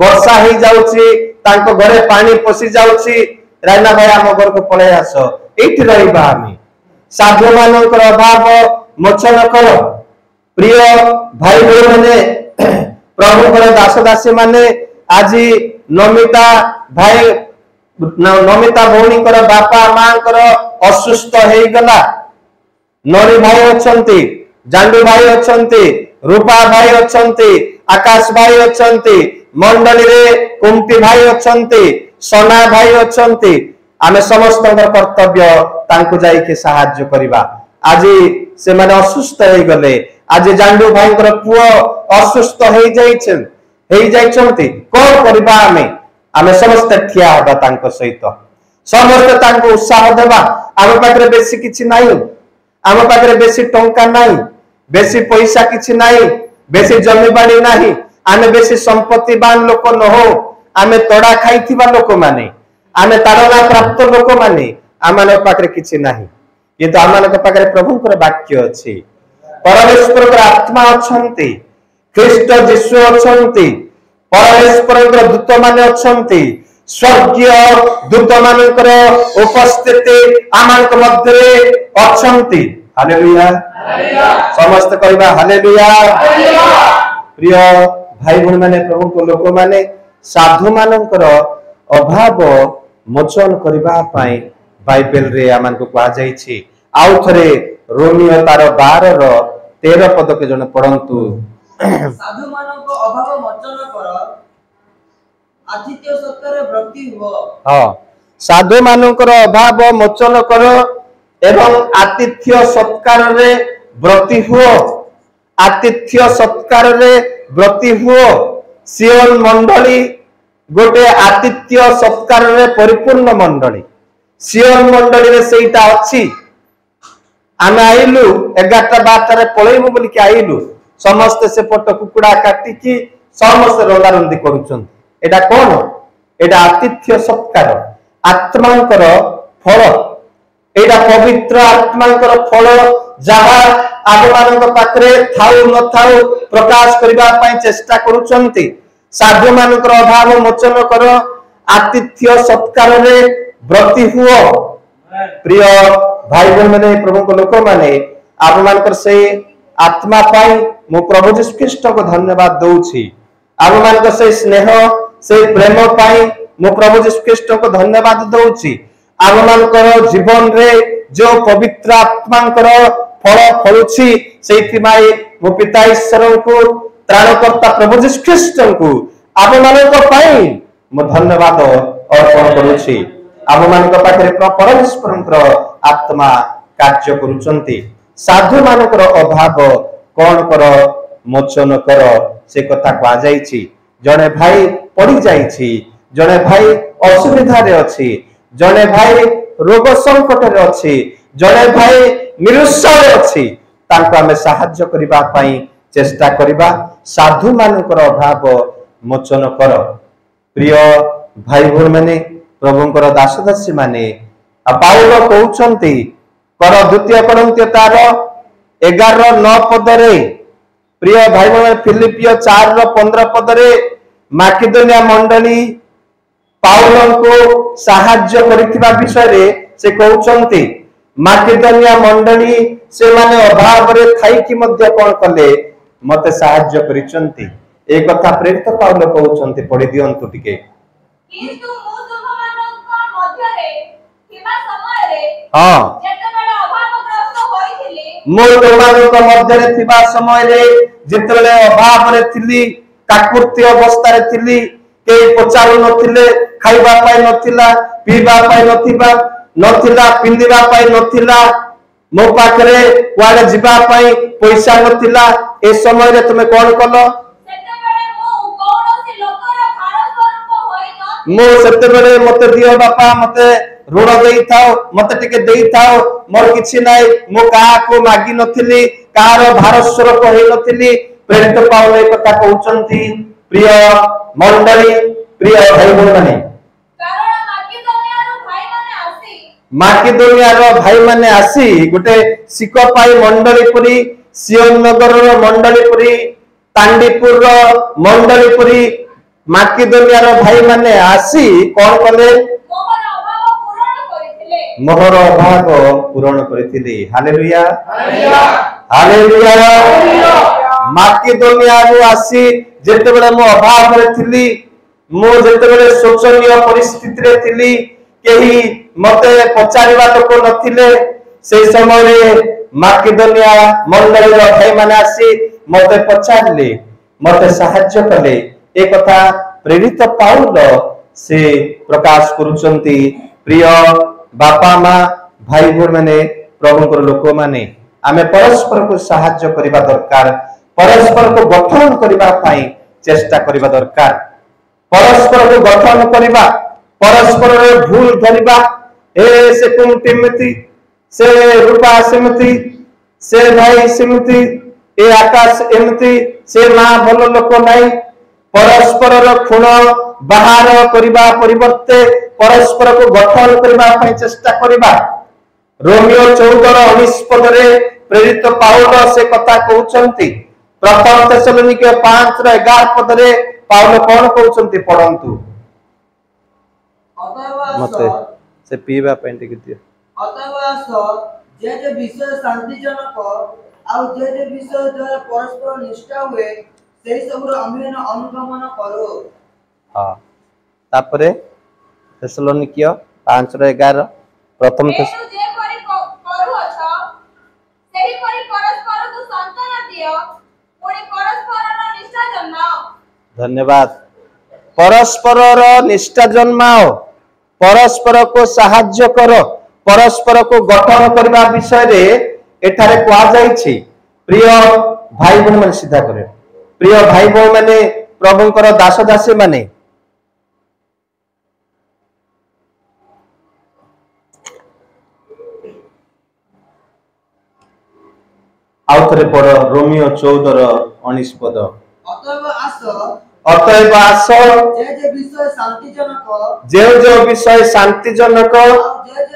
वर्षा ही जाउछि तांको घरे पानी पसी जाउछि रायना भाई हम घर को पळे आसो एठी रहिबा आमी साधु मानकर अभाव मोचन करो। प्रिय भाई बहन माने प्रभुकर दास दासी माने आज नमिता भाई नमिता भौणीकर बापा मांकर असुस्थ हेई गला नरी भाई अछंती जांडू भाई अछंती रूपा भाई अछंती आकाश भाई अछंती मंडली रे कुंती भाई अछंती सोना भाई अछंती आमे समस्त कर्तव्य तांको जाई के सहाय्य करिबा। आज से माने असुस्थ हेई गले आज जांडू भाईकर पुओ असुस्थ हेई जाइछंती कोन करिबा आमे समस्त ठिया होबा तांको सहित समस्त तांको उत्साह देबा। आम पाखरे बेसी किछि नाही आम पाखरे बेसी टंका नाही बेसी पैसा किछि नाही बेसी जमी बाड़ी नाही आमे बेसी संपत्तिवान लोक न हो आमे तोड़ा खाइथिबा लोक माने आमे तारना प्राप्त लोक माने आमान पाखरे किछि नाही किंतु आमान पाखरे प्रभुकर वाक्य अछि परमेश्वर आत्मा अछंती ख्रीष्ट यीशु अछंती परमेश्वर दूत माने अछंती स्वर्गीय दूत मानकर उपस्थिति आमानक मध्य अछंती। हालेलुया समस्त कहबा हालेलुया। प्रिय भाई बहन माने प्रभु को लोक माने साधु मानकर अभाव मोचन करबा पई बाइबल रे आमानक कहा जाईछि। आउ थरे रोमियो तार 12 रो 13 पद के जने पढंतु साधु मानक अभाव मोचन कर आतिथ्य सत्कार ब्रती हो। हां साधु मानकर अभाव मोचन कर एवं आतिथ्य सत्कार रे ब्रती हुओ आतिथ्य सत्कार रे ब्रती हुओ। सियोन मंडली गोटे आतिथ्य सत्कार रे परिपूर्ण मंडली सियोन मंडली रे सेटा अछि आमे आइलु 11:12 पळैबु बोली कि आइलु समस्त से पट कुकुड़ा काटी कि समस्त रंगा रंदी करूछन एटा कोन एटा आतिथ्य सत्कार आत्मांकर फल एटा पवित्र आत्मांकर फल जहा आगमानक पाखरे थाउ न थाउ प्रकाश करबा पई चेष्टा करूछंती साधु मानकर अभाव मोचन कर आतिथ्य सत्कार रे व्रती हुओ प्रिय भाई बहन माने प्रभु को लोक माने आप मानकर से आत्मा पाई मो प्रभु यीशु ख्रीष्ट को धन्यवाद दउछि आप मानकर से स्नेह से प्रेम पाई मो प्रभु यीशु ख्रीष्ट को धन्यवाद दउछि आप मानकर जीवन रे जो पवित्र आत्मांकर फल फलुछि सेति माई मो पिता ईश्वर को त्राणकर्ता प्रभु यीशु ख्रीष्ट को आप मानक पाई मो धन्यवाद अर्पण करूछि आप मानक पाखरे परमेश्वरंकर आत्मा कार्य करूचंती साधु मानकर अभाव कोन कर मोचन कर से कथा कहा जाईछि जने भाई पड़ी जाईछि जने भाई असुविधा रे अछि जने भाई रोग संकट रे अछि जने भाई निरुत्साह रे अछि तांको हमें सहाय्य करिबा पई चेष्टा करिबा साधु मानकर अभाव मोचन कर प्रिय भाई भोर माने प्रभुंकर दास दासी माने पाउल कहउछंती कर द्वितीय कोरिन्थियो तार 11:9 पदरे प्रिय भाई भोर फिलिपियो 4:15 पदरे माकिदोनिया मंडली पाउल को सहाय्य करिथिबा विषय रे से कहउछंती माकिदोनिया मंडली से माने अभाव रे थाई कि मध्य कोन कले मते सहाय्य करिचंती ए कथा प्रेरित पाउल कहउछंती पढि दियंतु टिके किंतु मु तुमମାନଙ୍କ ମଧ୍ୟରେ ଥିବା ସମୟରେ हां ଯେତେବେଳେ ଅଭାବଗ୍ରସ୍ତ ହୋଇଥିଲି मु तुमମାନଙ୍କ ମଧ୍ୟରେ ଥିବା ସମୟରେ ଯେତେବେଳେ ଅଭାବରେ ଥିଲି କାକୁର୍ତ୍ତି ଅବସ୍ଥାରେ ଥିଲି କେହି ପଚାରୁ ନଥିଲେ ଖାଇବା ପାଇଁ ନଥିଲା ପିଇବା ପାଇଁ ନଥିଲା ପିନ୍ଧିବା ପାଇଁ ନଥିଲା ମୋ ପାଖରେ କୁଆଡେ ଯିବା ପାଇଁ ପଇସା ନଥିଲା ଏ ସମୟରେ ତୁମେ କଣ କଲ ସେତେବେଳେ ମୁଁ କୌଣସି ଲୋକର ଭାର ସ୍ୱରୂପ ହୋଇନ मो सेतेबेले मते दियो बापा मते ऋण देई थाओ मते टिके देई थाओ मोर किछि नाइ मो काहा को मागी नथिली कार भार स्वरूप होई नथिली प्रेरित पाउल ए कथा कहउचंती प्रिय मंडली प्रिय भाई बहन माने କାରଣ ମାକିଦୋନିଆରୁ माकिदोनिया रो भाई माने आसी गोटे सिकपाई मंडली पुरी सियोन नगर रो मंडली पुरी तांडीपुर रो मंडली पुरी माकिदोनिया रो भाई माने आसी कोन कले मोहर अभाव पूरण करथिले हालेलुया हालेलुया माकिदोनिया रो आसी जेतेबेले मो अभाव रे थिली मो जेतेबेले शोचनीय परिस्थिति रे थिली केही मते पचारिबा लोक नथिले से समय रे माकिदोनिया मंडली रो भाई माने आसी मते पचारले मते सहाय्य कले ए कथा प्रेरित पाउल से प्रकाश करूचंती प्रिय बापा मां भाई भोर माने प्रभुंकर लोक माने आमे परस्पर को सहाय्य करिबा दरकार परस्पर को गठन करिबा पई चेष्टा करिबा दरकार परस्पर को गठन करिबा परस्पर रे भूल धरिबा ए से कुमतिमति से रूपा सेमति से भाई सेमति ए आकाश एमति से मां भलो लोक नाही परस्पर रो खुण बाहर करिबा परिवर्ते परस्पर को गठन करिबा पई चेष्टा करिबा रोमियो 14:19 पदरे प्रेरित पाउल से कथा कहउचंती प्रथम थेसलोनिके 5:11 पदरे पाउल कोन कहउचंती पढंतु मते से पीबा पई टिक दियो अतवास जे विषय शांतिजनक आ जे विषय द्वारा परस्पर निष्ठा हुए सेही सबरो अमेन अनुगमन करो हां तापरे थेसलोनिकियो 5:11 प्रथम जे परि करू अछ सेही परि परस्पर को संतान दियो पुणी परस्पर निष्ठा जन्माओ धन्यवाद परस्पर निष्ठा जन्माओ परस्पर को सहाय्य करो परस्पर को गठन करबा विषय रे एठारे कहा जाईछि प्रिय भाई बहन मन सीधा करे प्रिय भाई बहन माने प्रभुंकर दास दासी माने ଥରେ ପଢ ରୋମିଓ 14:19 ପଦ। ଅତଏବ ଆସ ଅତଏବ ଯେ ବିଷୟ ଶାନ୍ତିଜନକ जो विषय शांतिजनक जे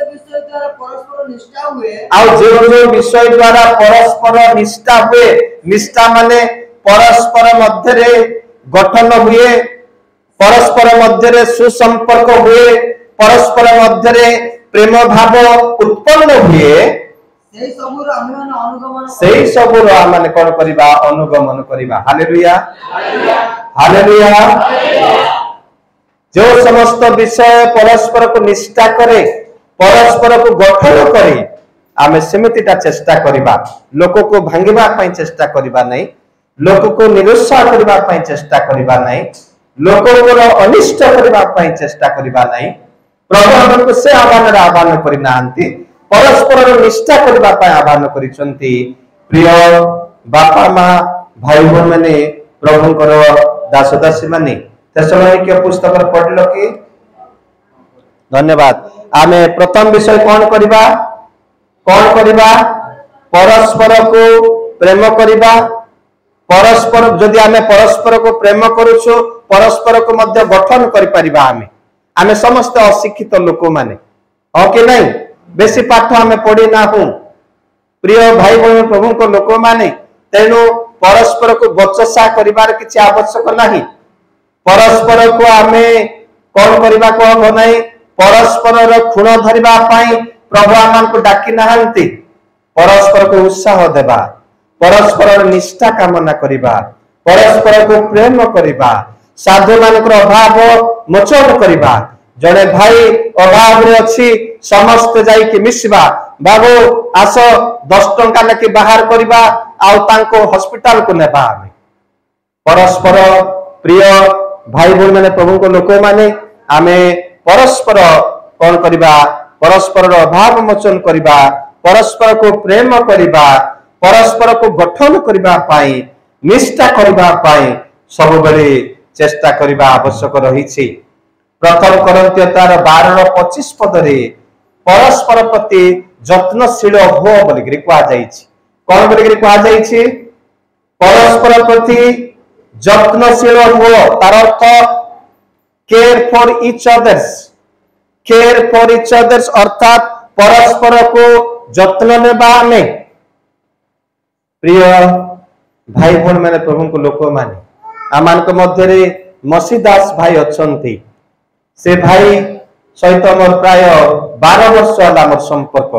विषय द्वारा परस्पर निष्ठा हुए आउ जो विषय द्वारा परस्पर निष्ठा हुए, निष्ठा माने परस्पर मध्य रे गठन हुए, परस्पर मध्य रे सुसंपर्क हुए, परस्पर मध्य रे प्रेम भाव उत्पन्न हुए, सेही सबुर आमेମାନେ अनुगमन सेही सबुर आमे कोन करिबा अनुगमन करिबा। Hallelujah hallelujah. जो समस्त विषय परस्पर को निष्ठा करे, परस्पर को गठन करे, आमे सेमितिटा चेष्टा करिबा। लोक को भांगिबा पई चेष्टा करिबा नै, लोक को निरुत्साह करिबा पई चेष्टा करिबा नै, लोक को अनिष्ट करिबा पई चेष्टा करिबा नै। प्रभु हमको से आह्वान करि नांती, परस्पर निष्ठा करबा पई आह्वान करिसंती। प्रिय बापा मां भाई बहन माने प्रभुंकर दास दासी माने थेसलोनिके पुस्तक पढ़िलो कि धन्यवाद। आमे प्रथम विषय कौन करिबा परस्पर को प्रेम करिबा। परस्पर जदि आमे परस्पर को प्रेम करूछु, परस्पर को मध्य गठन करि परिबा। आमे समस्त अशिक्षित लोक माने हो कि नहीं, बेसी पाठ आमे पढ़ी ना हूं। प्रिय भाई बहन प्रभु को लोक माने तेनु परस्पर को बचसा करिबार किछि आवश्यक नाही। परस्पर को आमे कौन करिबा को हो नाही, परस्पर रो खुण धरिबा पई प्रभु आमान को डाकी नाहंती। परस्पर को उत्साह देबा, परस्पर निष्ठा कामना करिबा, परस्पर को प्रेम करिबा, साधु मानकर अभाव मोचन करिबा। जड़े भाई अभाव रे अछि समस्त जाई के मिसबा, बाबू आस 10 टंका लेके बाहर करिबा आउ तांको हॉस्पिटल को नेबा। परस्पर प्रिय भाई बहन माने प्रभु को लोक माने आमे परस्पर कौन करिबा, परस्पर अभाव मोचन करिबा, परस्पर को प्रेम करिबा, परस्पर को गठन करिबा पाई, निष्ठा करिबा पाई सब बेले चेष्टा करिबा आवश्यक रहिछि। प्रथम कोरिन्थियो 12:25 पद रे परस्पर प्रति जत्नशील हो बोली कहा जाइछि। कौन बोली कहा जाइछि? परस्पर प्रति जत्नशील हो, तार अर्थ care for each others. Care for each others अर्थात परस्पर को जत्न नेबा में। प्रिय भाई बहन माने प्रभु को लोक माने आमान को मध्य रे मसीदास भाई अछंती। से भाई सहित मोर प्राय 12 वर्ष होला मोर संपर्क।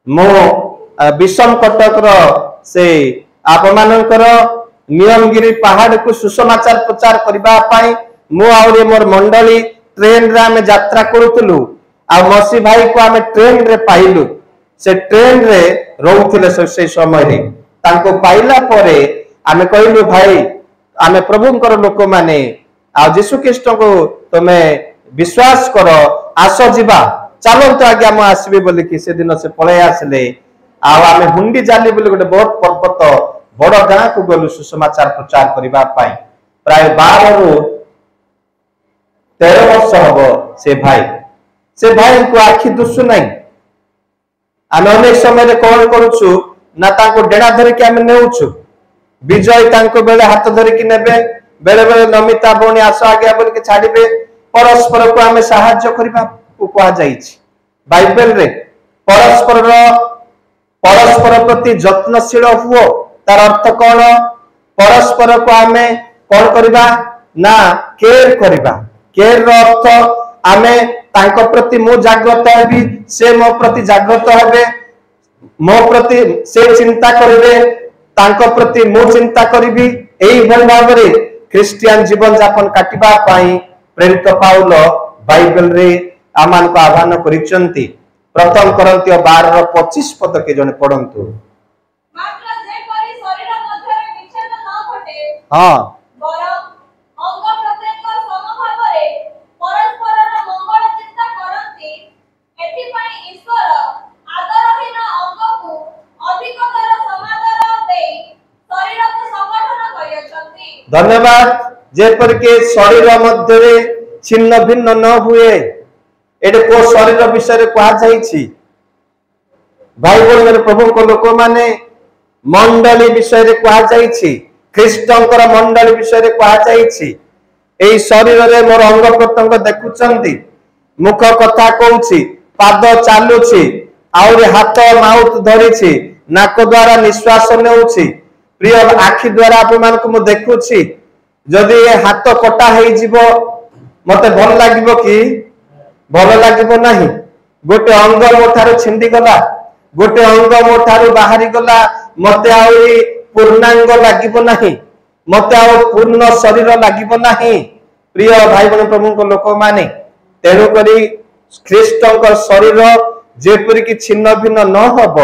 मो विषम कटक रो से आप मानकर नियमगिरी पहाड़ को सुसमाचार प्रचार करबा पाई मो आउरे मोर मंडली ट्रेन रे आमे यात्रा करूतलु। आ मसी भाई को आमे ट्रेन रे पाइलु। से ट्रेन रे रहउथिले से समय रे तांको पाइला परे आमे कहलु भाई आमे प्रभुंकर लोक माने आ यीशु ख्रीष्ट को तमे विश्वास करो, आस जीवा चलो तो आगे हम आसबे बोली कि से दिन से पळे आसले। आ आमे हुंडी जाली बोली गोटे बहुत पर्वत बड़ गां को गलु सुसमाचार प्रचार करबा पाई। प्राय 12 रु 13 वर्ष हबो। से भाई को आखि दुसु नहीं। आमे अनेक समय रे कॉल करूछु ना ताको डेड़ा धरि के आमे नेउछु। विजय तांको बेले हाथ धरि कि नेबे, बेले बेले नमिता बोनी आस आगे बोल के छाड़ीबे। परस्पर को आमे सहाय्य करबा को कहा जाइछि बाइबल रे। परस्पर प्रति जत्नशील हुओ, तार अर्थ कौन? परस्पर को आमे कौन करबा ना केयर करबा। केयर रो अर्थ आमे तांको प्रति मो जागृत हेबी, से मो प्रति जागृत हेबे, मो प्रति से चिंता करिवे, तांको प्रति मो चिंता करिबी। एई भल भाबरे क्रिश्चियन जीवन यापन काटिबा पाई प्रेरित पाउल बाइबल रे आमान को आह्वान करिसंती। प्रथम कोरिन्थियो 12:25 पद के जने पढंतु। मात्र जे परि शरीर मध्य विच्छेद न घटे, हां बरं अंग प्रत्येक समभावरे परस्परर मंगल चिंता करंती। एथि पई ईश्वर आदरहीन अंगକୁ अधिकतर समादर देई शरीर को संगठन करियछंती। धन्यवाद। जेपर के शरीर मध्य छिन्न भिन्न न हुए, एटे को शरीर विषय कहा जाइछि। भाई बहन प्रभु को लोक माने मंडली विषय कहुई ख्रीष्टर मंडली विषय कहुई एई शरीर रे मोर अंग प्रत्यंग देखुचंती मुख कथा कहूची पाद चालुची आउरी हाथ माउथ धरिची नाक द्वारा निश्वास नेउची प्रिय आखि द्वारा अपन को मु देखुची जदि ए हाथ कटा हेई जीवो मते भल लागिबो कि भल लागिबो नाही गोटे अंग मोठारो छिंडी गला गोटे अंग मोठारो बाहरी गला मते आउरी पूर्णांग लागिबो नाही मते आउ पूर्ण शरीर लागिबो नाही प्रिय भाई बहन प्रभु को लोक माने तेणु करी ख्रीष्ट शरीर जेपरि कि छिन्न भिन्न न हब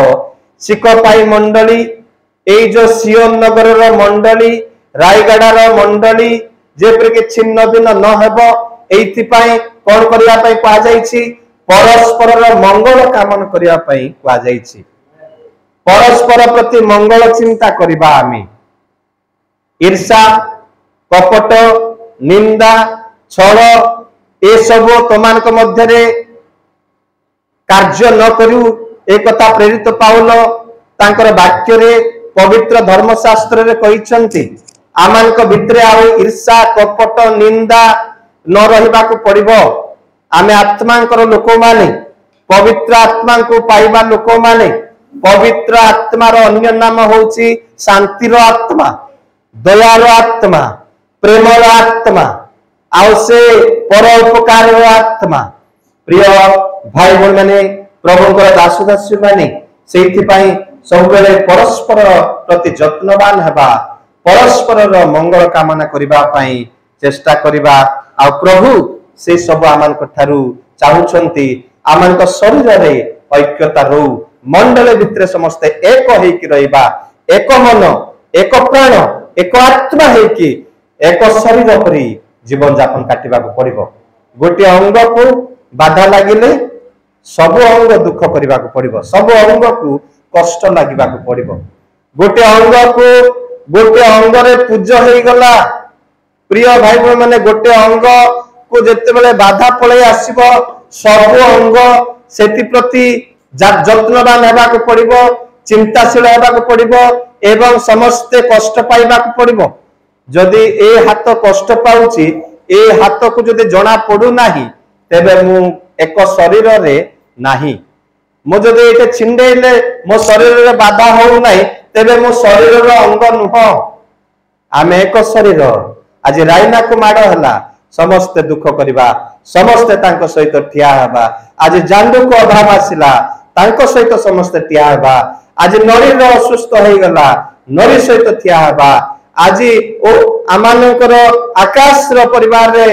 सिकपाई मंडली एई जो सियोन नगर रो मंडली रायगडार मंडली जेपरि कि छिन्न भिन्न न हब एइथि पई कोन करिया पई कहा जाईछि परस्पर रो मंगल कामना करिया पई कहा जाईछि परस्पर प्रति मंगल चिंता करिबा आमी ईर्षा कपट निंदा छल ए सब तमान को मध्य रे कार्य न करू एक कथा प्रेरित पाउल तांकर वाक्य रे पवित्र धर्मशास्त्र रे कहिसंती आमान को भितरे आ ईर्षा कपट निंदा न रहिबा को पड़िबो आमे आत्मांकर लोक माने पवित्र आत्मा को पाइबा लोक माने पवित्र आत्मार अन्य नाम होउची शांतिर आत्मा दयार आत्मा प्रेमर आत्मा आउ से परोपकार आत्मा प्रिय भाई बहन माने प्रभुंकर दासु दासी माने सेथि पई सब बेले परस्पर प्रति यत्नवान हेबा परस्पर मंगल कामना करिबा पई चेष्टा करिबा आ प्रभु से सब आमान ठारू चाहुचंती आमान शरीर रे ऐक्यता रहू मंडल भितरे समस्त एक हेकि रहिबा एक मन एक प्राण एक आत्मा हेकि एक शरीर परि जीवन यापन काटिबा को पड़िबो गोटे अंग को बाधा लागिले सब अंग दुख करबा को पड़िबो सब अंग को कष्ट लागिबा को पड़िबो गोटे अंग रे पूज हेई गला प्रिय भाई बहन माने गोटे अंग को जेते बेले बाधा पळे आसीबो सब अंग सेति प्रति यत्नवान हेबा को पड़िबो चिंताशील हेबा को पड़िबो एवं समस्त कष्ट पाइबा को पड़िबो जदि ए हाथ कष्ट पाउची ए हाथ को जदि जना पड़ू नाही तेबे मु एक शरीर रे नाही मो जदि एटे छिंडेले मो शरीर रे बाधा हो नाही तेबे मो शरीर रो अंग नुह आमे एक शरीर आज राइना को माड़ हला समस्त दुख करिबा समस्त तांको सहित ठिया हबा आज जांडू को अभाव आसिला तांको सहित समस्त ठिया हबा आज नरी रो असुस्थ होई गला नरी सहित ठिया हबा आज ओ आमानकर आकाश रो परिवार रे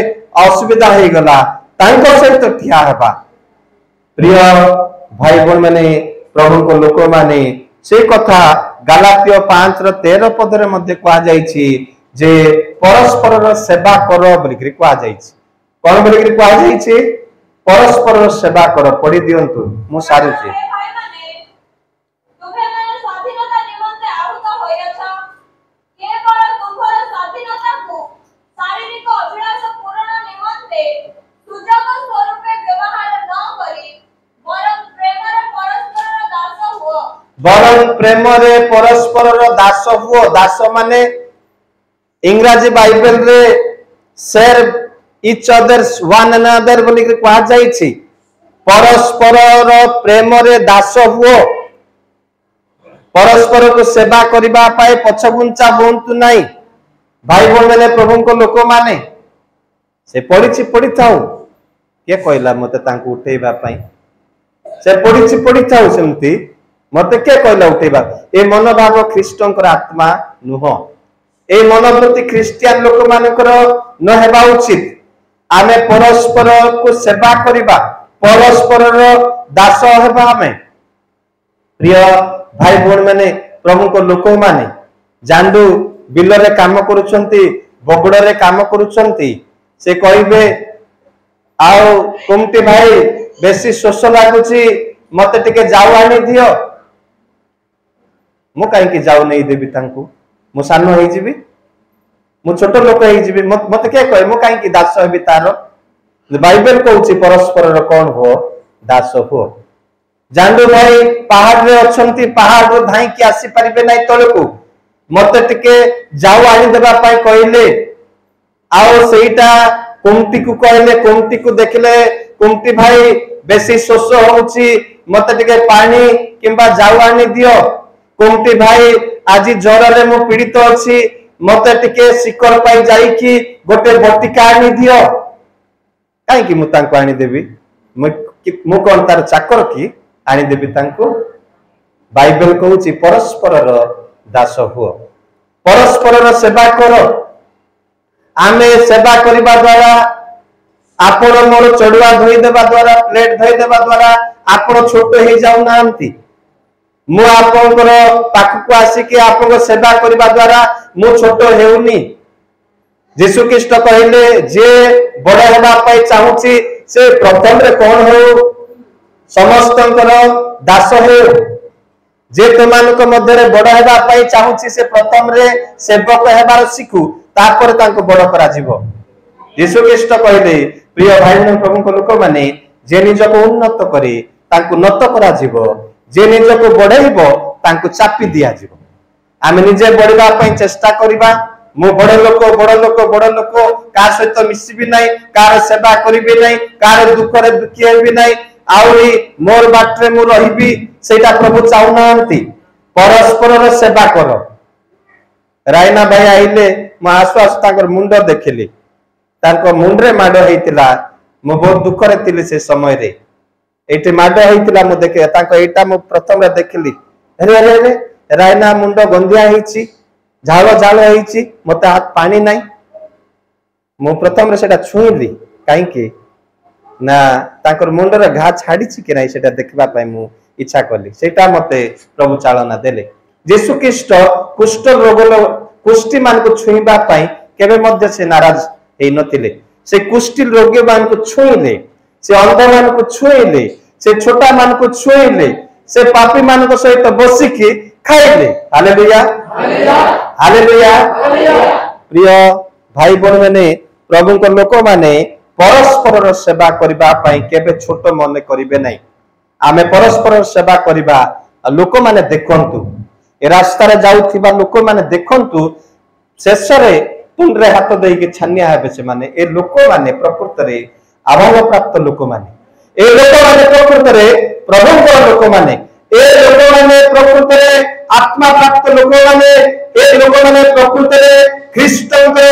असुविधा होई गला तांको सहित ठिया हबा प्रिय भाई बहन माने प्रभु को लोक माने से कथा गलातिय 5:13 पद रे मध्ये कहा जाईछि जे परस्पर रो सेवा करो बोली कहा जाईछि कोन बोली कहा जाईछि परस्पर रो सेवा करो पढ़ी दियंतु मु सारू छी बरं प्रेम रे परस्पर दास हुओ दास माने इंग्रजी बाइबल रे share each others one another बोली कहा जाईछि परस्पर प्रेम रे दास हुओ परस्पर को सेवा करिबा पाए पछगुंचा होंतु नाही भाई बहन माने प्रभु को लोक माने से पड़ी थाउ के कहला मते तांको उठेबा पाई से पड़ी थाउ सेमती मते के कहला उठेबा ए मनोभाव ख्रीष्टंकर आत्मा नुह ए मनोवृत्ति ख्रिस्टियन लोक मानकर न हेबा उचित आमे परस्पर को सेवा करिबा परस्पर दास हेबा आमे प्रिय भाई बहन माने प्रभु को लोक माने जांडू बिल रे काम करूछंती बगड़ रे काम करूछंती से कहिबे आउ कुमटी भाई बेसी शोष लागुची मते टिके जाऊ आनी दियो मु काई जाऊ नहीं देबी तांकू मु सानो होई जिबी मु छोट लोक होई जिबी मते के कहे मु काई दास हेबी तार बाइबल कहूची परस्पर रो कोन हो दास हो जांडू भाई पहाड़ रे अछंती पहाड़ रो धाई की आसी परिबे नै तळकू मते टिके जाऊ आनी देबा पाई कहले आओ सेटा कुमती को कहले कुमती को देखले कुमती भाई बेसी शोष होउची मते टिके पानी किंबा जाऊ आनी दियो कुमती भाई आज ज्वर रे मु पीड़ित अछि मते टिके शिकर पाई जाई कि गोटे बटिका आनी दियो काई कि मु तांको आनी देबी मु कोन तार चाकर की आनी देबी तांको बाइबल कहूची परस्पर दास हुओ परस्पर सेवा करो आमे सेवा करबा द्वारा आपण मोर चढ़ुआ धोई देबा द्वारा प्लेट धोई देबा द्वारा आपण छोट हे जाउ नांती मु आपनकर पाखकु आसी के आपन सेवा करबा द्वारा मु छोट हेउनी यीशु ख्रीष्ट कहले जे बड़ हेबा पई चाहूची से प्रथम रे कोन हो समस्तंकर दास हो जे तुमानक मध्य बड़ हेबा पई चाहूची से प्रथम रे सेवक हेबार सिखु तापर तांको बड़ करा जीवो यीशु ख्रीष्ट कहले प्रिय भाई प्रभु को लोक माने जे निजको उन्नत करे तांको नत करा जीवो जे निजको बढ़ाइबो तांको चापी दिया जीवो आमे निजे बढ़िबा पई चेष्टा करिबा मु बड़ लोक का सहित मिसिबी नै कार सेवा करिबी नै कार दुख रे दुखी हेबी नै आउरी मोर बाटरे मु रहिबी सेटा प्रभु चाहू नांती परस्पर रो सेवा करो रायना भाई आइले म आसु आसु ताकर मुंड देखिली ताको मुंडरे माड हेतिला मु बहुत दुख रे थिली से समय रे एटे माड हेतिला मु देखे ताको एटा मु प्रथम रे देखिली अरे अरे अरे रायना मुंड गंदिया हेची झालो झालो हेची मते हाथ पानी नाही मु प्रथम रे सेटा छुईली काई के ना ताकर मुंड रे घा छाडी छि कि नाही सेटा देखबा पई मु इच्छा करली सेटा मते प्रभु चालना देले यीशु ख्रीष्ट कुष्ठ रोग कुष्ठी मान को छुईबा पई केबे मध्य से नाराज हे नथिले से कुष्ठी रोगी मान को छुईले से अंध मान को छुईले से छोटा मान को छुईले से पापी मान को सहित बसी की खाइले हालेलुया हालेलुया हालेलुया प्रिय भाई बहन माने प्रभु को लोक माने परस्पर सेवा करबा पई केबे छोट मन करिवे नै आमे परस्पर सेवा करबा लोक माने देखंतु ए रास्ता रे जाउथिबा लोक माने देखंतु शेष रे तुंडरे हाथ देई के छानिया हेबे से माने ए लोक माने प्रकृति रे अभाव प्राप्त लोक माने ए लोक माने प्रकृति रे प्रभु को लोक माने ए लोक माने प्रकृति रे आत्मा प्राप्त लोक माने ए लोक माने प्रकृति रे ख्रीष्ट को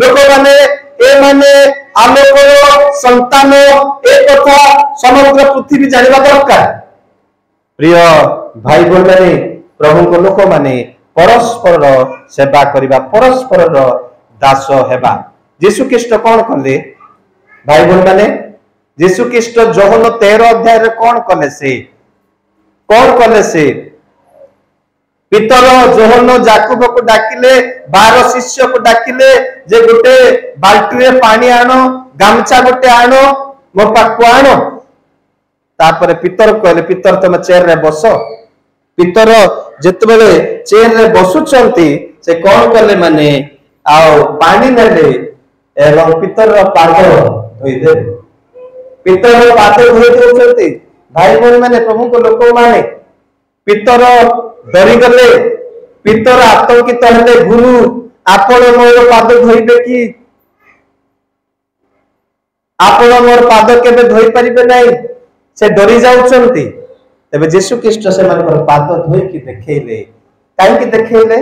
लोक माने ए माने आलोकर संतान ए कथा समग्र पृथ्वी जानिबा दरकार प्रिय भाई बहन माने प्रभु को लोक माने परस्पर सेवा करिबा परस्पर दास हेबा यीशु ख्रीष्ट कोन कले भाई बहन माने यीशु ख्रीष्ट जोहन 13 अध्याय रे कोन कले से पितर जोहन जाकुब को डाकिले 12 शिष्य को डाकिले जे गोटे बाल्टी रे पानी आनो गामछा गोटे आनो मो पाखु आनो तापर पितर कहले पितर तुम चेयर रे बसो पितर जेतबेले चेयर रे बसुचंती से कोन करले माने आओ पानी नेले एवं पितर रो पाद धोई दे पितर रो पाद धोई देउचंती भाई बहन माने प्रभु को लोक माने पितर डरी गले पितर आतंकित हेले गुरु आपण मोर पाद धोइबे कि आपण मोर पाद केबे धोई परिबे नै से डरी जाउचंती तबे यीशु ख्रीष्ट से मानकर पाद धोई कि देखेले काई कि देखेले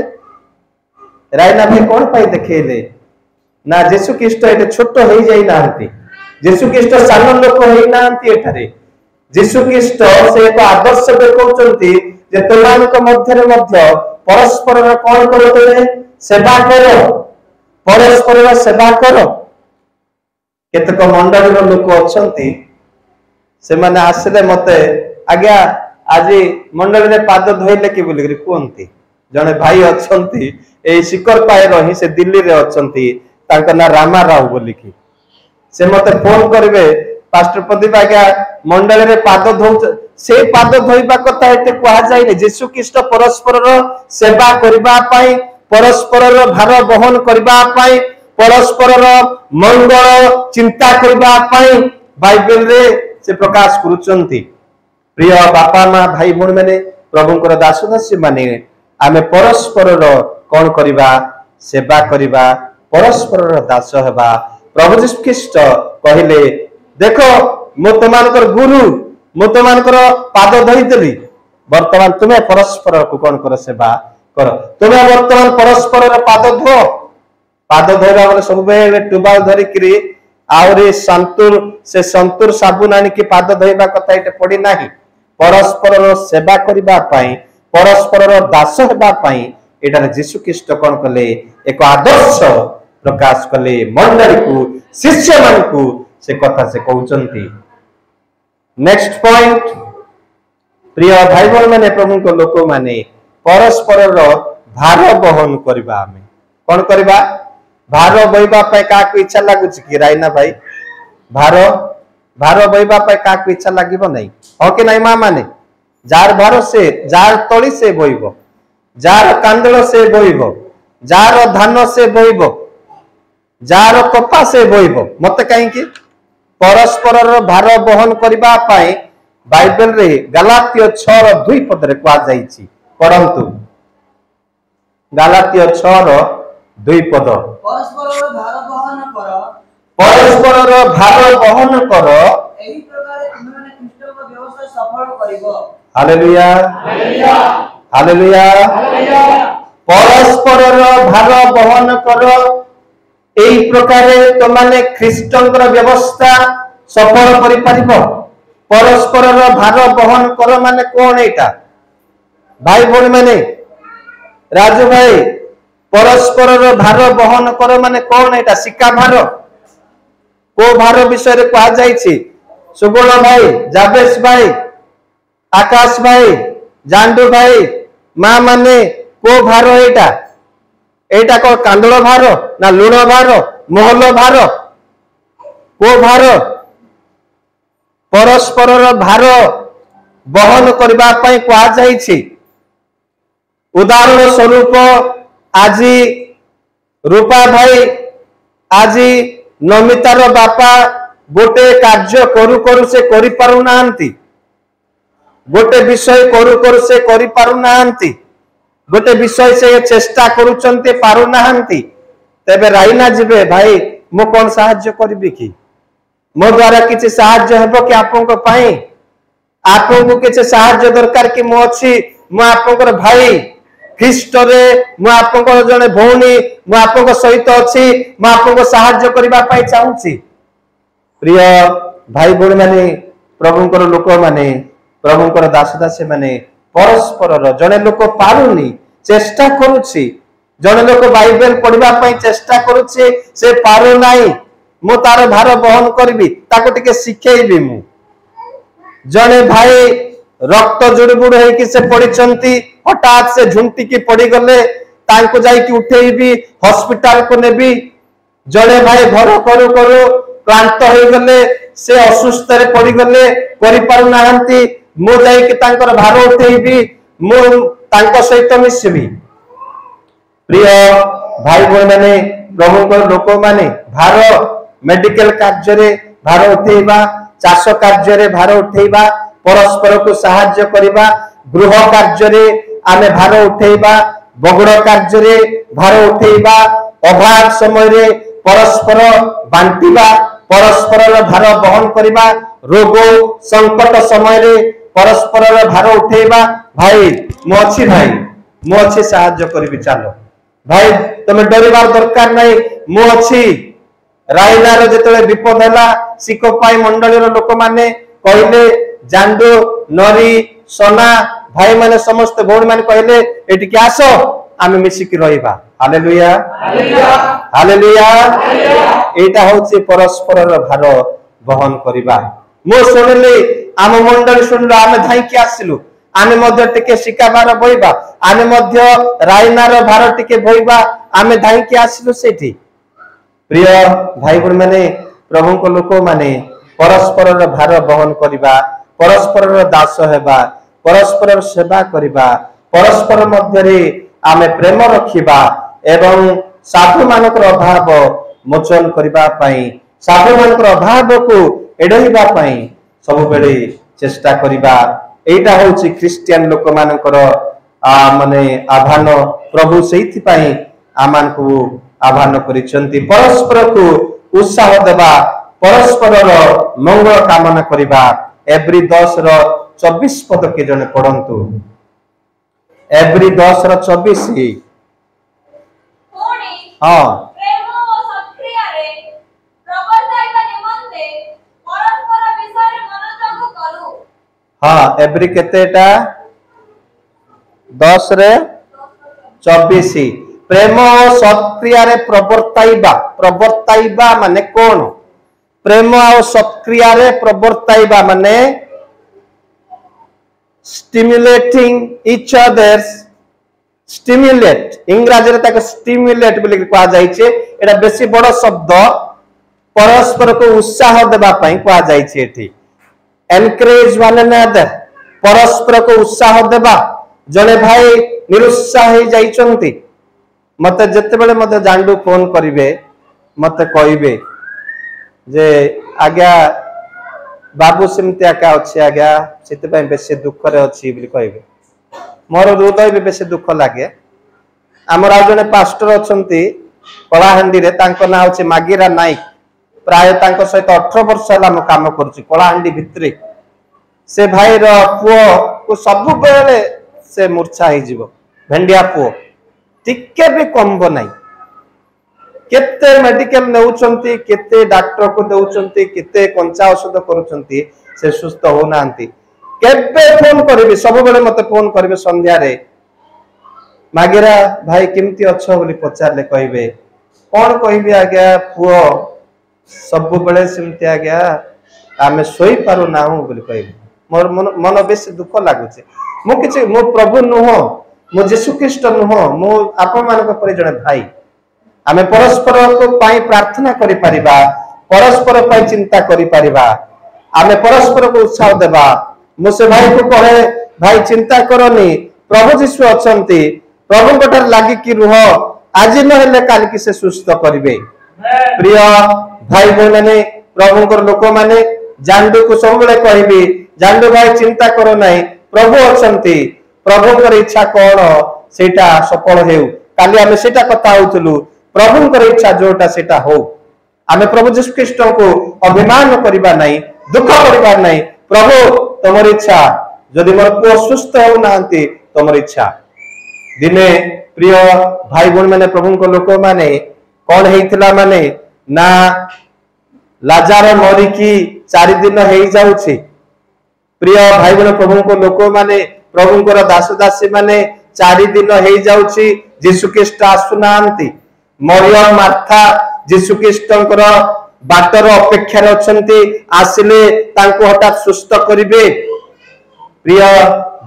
रायना भाई कोन पाई देखेले ना यीशु ख्रीष्ट एटे छोट होई जाई नांती यीशु ख्रीष्ट साधारण लोक होई नांती एठारे यीशु ख्रीष्ट से एक आदर्श देखौचंती जे तुमानक मध्य रे मध्य परस्पर कोन करते सेवा करो परस्पर सेवा करो केतक मंडली रो लोक अछंती से माने आसले मते आज्ञा आज मंडली रे पाद धोइले कि बोली कहंती जने भाई अछंती ए शिकर पाए रही से दिल्ली रे अछंती तांका ना रामा राव बोली कि से मते फोन करबे पास्टर प्रदीप आज्ञा मंडली रे पाद धो से पाद धोइबा कथा एते कहा जाय रे यीशु ख्रीष्ट परस्पर सेवा करबा पाई परस्पर भार बहन करबा पाई परस्पर मंगल चिंता करबा पाई बाइबल रे से प्रकाश करूचंती प्रिय बापा माँ भाई भौणी मैंने प्रभुंकर दास दासी माने आमे परस्पर कौन करिबा सेवा करिबा परस्पर दास हेबा। प्रभु यीशु ख्रीष्ट कहले देखो मु तुमकर गुरु मु तुमकर पाद धोई देली वर्तमान तुम्हें परस्पर को कौन कर सेवा कर तुम्हें वर्तमान परस्पर पाद धोइबा बेले सब बेले टुबाल धरिकरी आउरी संतूर साबुन आनिकी पाद धोइबा कथा एटे पड़ी नाही। परस्पर सेवा करिबा पई परस्पर दास हेबा पई एटार यीशु ख्रीष्ट कौन कले एक आदर्श प्रकाश कले मंडली को शिष्य मान को से कथा से कहउचंती। नेक्स्ट पॉइंट प्रिय भाई बहन माने प्रभु को लोक माने परस्पर भार बहन करबा आमे कौन करबा भार बहिबा पई का को इच्छा लागुच कि राइना भाई भार बहिबा पई का को इच्छा लागिबो नै हो कि नै मां माने जार भार से जार तळी से बहिबो जार कांदळ से बहिबो जार धान से बहिबो जार कपा से बहिबो मते काहे कि परस्पर भार बहन करबा पई बाइबल रे गलातिय 6:2 पद रे कहा जाईछि पढंतु गलातिय 6:2 पद परस्पर भार बहन कर एही प्रकार तुम माने ख्रीष्टक व्यवस्था सफल करिवो। Hallelujah hallelujah hallelujah. परस्पर भार बहन कर एही प्रकार तुम माने ख्रीष्टकर व्यवस्था सफल करि परिबो। परस्पर भार बहन कर माने कोन एटा भाई भौणी माने राजू भाई परस्पर भार बहन कर माने कोन एटा सिक्का भार को भार विषय रे कहा जाईछि सुगुण भाई जाबेश भाई आकाश भाई जांडू भाई मां माने को भार एटा एटा को कांदळ भार ना लुण भार मोहल भार को भार परस्पर भार बहन करबा पई कहा जाईछि। उदाहरण स्वरूप आज रूपा भाई आज नमितार बापा गोटे कार्य करू करू से करि पारु नांती गोटे विषय करू करू से करि पारु नांती गोटे विषय से चेष्टा करूचंते पारु नांती तबे राइना जिबे भाई मो कोन सहाय्य करबी कि मो द्वारा किछि सहाय्य हेबो कि आपनको पई आपनको किछि सहाय्य दरकार कि मो अछि मो आपनकर भाई ख्रीष्ट रे मु आपनकर जने भौणी मु आपनको सहित अछि मु आपनको सहाय्य करबा पई चाहूछि। प्रिय भाई भौणी माने प्रभुंकर लोक माने प्रभुंकर दास दासी माने परस्पर जने लोक पारुनी चेष्टा करूछि जने लोक बाइबल पढिबा पई चेष्टा करूछि से पारु नाही मु तार भार बहन करबी ताको टिके शिखेइबी मु जने भाई रक्त जुड़बुड़ है कि से पड़ीचंती हठात से झुंटी की पड़ी गले तांको जाई कि उठेइबी हॉस्पिटल को नेबी जड़े भाई घर करू करू क्लांत हो गले से असुस्थ रे पड़ी गले करि पारु नाहंती मो जाई कि तांकर भार उठेइबी मो तांको सहित मिसबी। प्रिय भाई बहन माने प्रभुकर लोक माने भार मेडिकल कार्य रे भार उठेइबा चाष कार्य रे भार उठेइबा परस्पर को सहाय्य करिबा गृह कार्य रे आमे भार उठेइबा बगड़ कार्य रे भार उठेइबा अभाव समय रे परस्पर बांटिबा परस्पर भार बहन करिबा रोग संकट समय रे परस्पर भार उठेइबा भाई मो अछि सहाय्य करिबी चलो भाई तमे डरिबार दरकार नै मो अछि राइनार जेतले विपद हैला सिकोपाई मंडलीर लोक माने कहले जांडू नरी सोना भाई माने समस्त भौणी माने कहले एटी के आसो आमे मिसिकी रहिबा। हालेलुया हालेलुया एटा होछि परस्पर भार बहन करिबा। मो सुनले आम मंडली सुनलो आमे धाई के आसिलु आमे मध्य टिके सिका भार बहिबा आमे मध्य राइनार भार टिके बहिबा आमे धाई के आसिलु सेठी। प्रिय भाई बहन माने प्रभु को लोक माने परस्पर भार बहन करिबा परस्पर दास हेबा परस्पर सेवा करिबा परस्पर मध्य रे आमे प्रेम रखिबा एवं साधु मानकर अभाव मोचन करिबा पई साधु मानकर अभाव को एडहिबा पई सब बेले चेष्टा करिबा एटा होची क्रिश्चियन लोक मानकर माने आह्वान प्रभु सेइथि पई आमान को आह्वान करिसंती परस्पर को उत्साह देबा परस्पर मंगल कामना करिबा एवरी 10 रो 24 पद के जने पढ़ंतु एवरी 10 रो 24 पुणी हां प्रेम ओ सत्क्रिया रे प्रवर्ताइबा निमंते परस्पर विषय मनोयोग करू हां एवरी केतेटा 10 रे 24 प्रेम और सत्क्रिया रे प्रवर्ताइबा माने कोन प्रेम और सत्क्रिया रे प्रवर्ताइबा माने स्टिमुलेटिंग ईच अदर्स स्टिमुलेट इंग्रजी रे ताको स्टिमुलेट बोली कहा जाय छे एटा बेसी बड़ शब्द परस्पर को उत्साह देबा पई कहा जाय छे एठी एनकरेज वन अनदर परस्पर को उत्साह देबा जने भाई निरुत्साह हो जाइचंती मते जत्ते बेले मते जांडू फोन करिवे मते कहिबे जे आज्ञा बाबू सिमते आका अछि आज्ञा सेते पय बेसे दुख रे अछि बिली कहिबे मोर हृदय भी बेसे दुख लागे हमर आ जने पास्टर अछंती कलाहांडी रे तांको ना अछि मागीरा नायक प्राय तांको सहित 18 वर्ष हला म काम करछि कलाहांडी भितरे से भाई रो पुओ को सब बेले से मूर्छा ही जीव भेंडिया पुओ टिके भी कमबो नाही केते मेडिकल नेउचंती केते डॉक्टर को देउचंती केते कंचा औषध करूचंती से सुस्त हो नांती केबे फोन करबी सब बेले मते फोन करबे संध्या रे मागेरा भाई केमती अच्छो बोली पचारले कहबे कोन कहबी आज्ञा पुओ सब बेले सिमती आज्ञा आमे सोई पारु नाहु बोली कहबे मोर मन बेसी दुख लागुचे मु किछि मो प्रभु नुह मो यीशु ख्रीष्ट नुह मो आपन मानक परि जने भाई आमे परस्पर को पाई प्रार्थना करि परिबा परस्पर पाई चिंता करि परिबा आमे परस्पर को उत्साह देबा मो से भाई को कहे भाई चिंता करनी प्रभु यीशु अछंती प्रभु कोटर लागि कि रुह आज न हेले काल कि से सुस्त करिवे प्रिय भाई बहन माने प्रभु को लोक माने जांडू को सब बेले कहबी जांडू भाई चिंता करो नहीं प्रभु अछंती प्रभु कर इच्छा कोन सेटा सफल हेउ काली आमे सेटा कथा होतलु प्रभु कर इच्छा जोटा सेटा हो आमे प्रभु यीशु ख्रीष्ट को अभिमान करिबा नहीं दुख करिबा नहीं प्रभु तमर इच्छा जदि मोर पुओ सुस्त हो नांती तमर इच्छा दिने प्रिय भाई बहन माने प्रभु को लोक माने कोन हेइथिला माने ना लाजार मरी की 4 दिन हेइ जाउछि प्रिय भाई बहन प्रभु को लोक माने प्रभु को दास दासी माने 4 दिन हेइ जाउछि यीशु ख्रीष्ट आसुनांती मरियम मार्था यीशु ख्रीष्टंकर बाटर अपेक्षा रे अछंती आसिले तांको हठात सुस्त करिवे प्रिय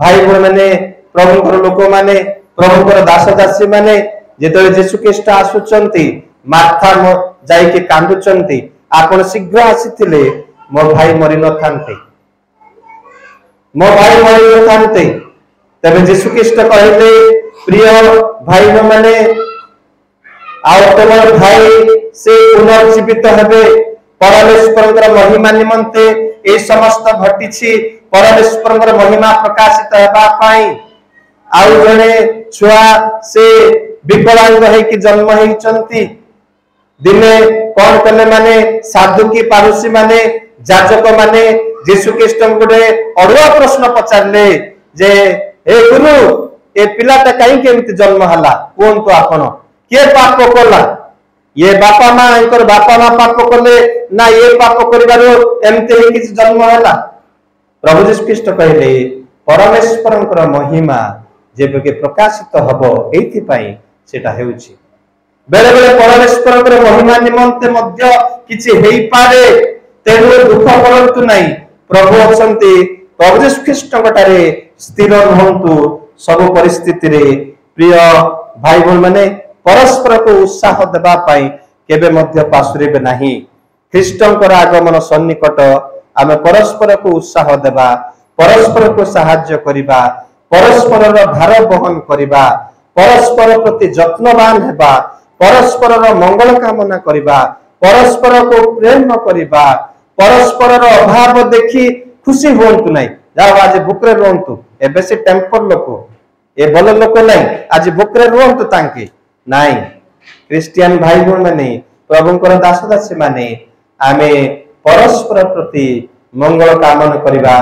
भाई बहन माने प्रभु को लोक माने प्रभु को दास दासी माने जेतले यीशु ख्रीष्ट आसुचंती मार्था जाई के कांदुचंती आपण शीघ्र आसीथिले मो भाई मरि न थांते मो भाई मरि न थांते तबे यीशु ख्रीष्ट कहले प्रिय भाई माने आउ तमर भाई से पुनर्जीवित हेबे परमेश्वरर महिमा निमंते ए समस्त घटिछि परमेश्वरर महिमा प्रकाशित हेबा पाई आउ जने छुआ से विकलांग है कि जन्म हेचंती दिने कौन कले माने साधुकी पारुसी माने जाजक माने यीशु ख्रीष्ट गोटे अड़ुआ प्रश्न पचारले जे हे गुरु ए पिलाटा कहीं केमती जन्म हला कोन तो आपण के पाप कला ये बापा मां इनकर बापा मां पाप कले ना ये पाप करिबारो एमते हे कि जन्म हला प्रभु यीशु ख्रीष्ट कहले परमेश्वरंकर महिमा जेबे के प्रकाशित हबो एथि पई सेटा हेउछि बेले बेले परमेश्वरंकर महिमा निमंते मध्य किछि हेइ पारे तेनु दुख करंतु नाही प्रभु अछंती प्रभु यीशु ख्रीष्ट कटारे स्थिर रहंतु सब परिस्थिति रे प्रिय भाई बहन माने परस्पर को उत्साह देबा पई केबे मध्य पासुरेबे नाही ख्रीष्टंकर आगमन सन्निकट आमे परस्पर को उत्साह देबा परस्पर को सहाय्य करिबा परस्पर भार बहन करिबा परस्पर प्रति जत्नवान हेबा परस्पर मंगल कामना करिबा परस्पर को प्रेम करिबा परस्पर अभाव देखि खुशी हुंतु नहीं जाओ आज भुकरे रुहतु ए बेसी टेम्पर लोक ए भल लोक नहीं आज भुकरे रुहतु तांके नहीं क्रिस्टियन भाई भूण माने प्रभुंकर दास दासी माने आमे परस्पर प्रति मंगल कामना करिबा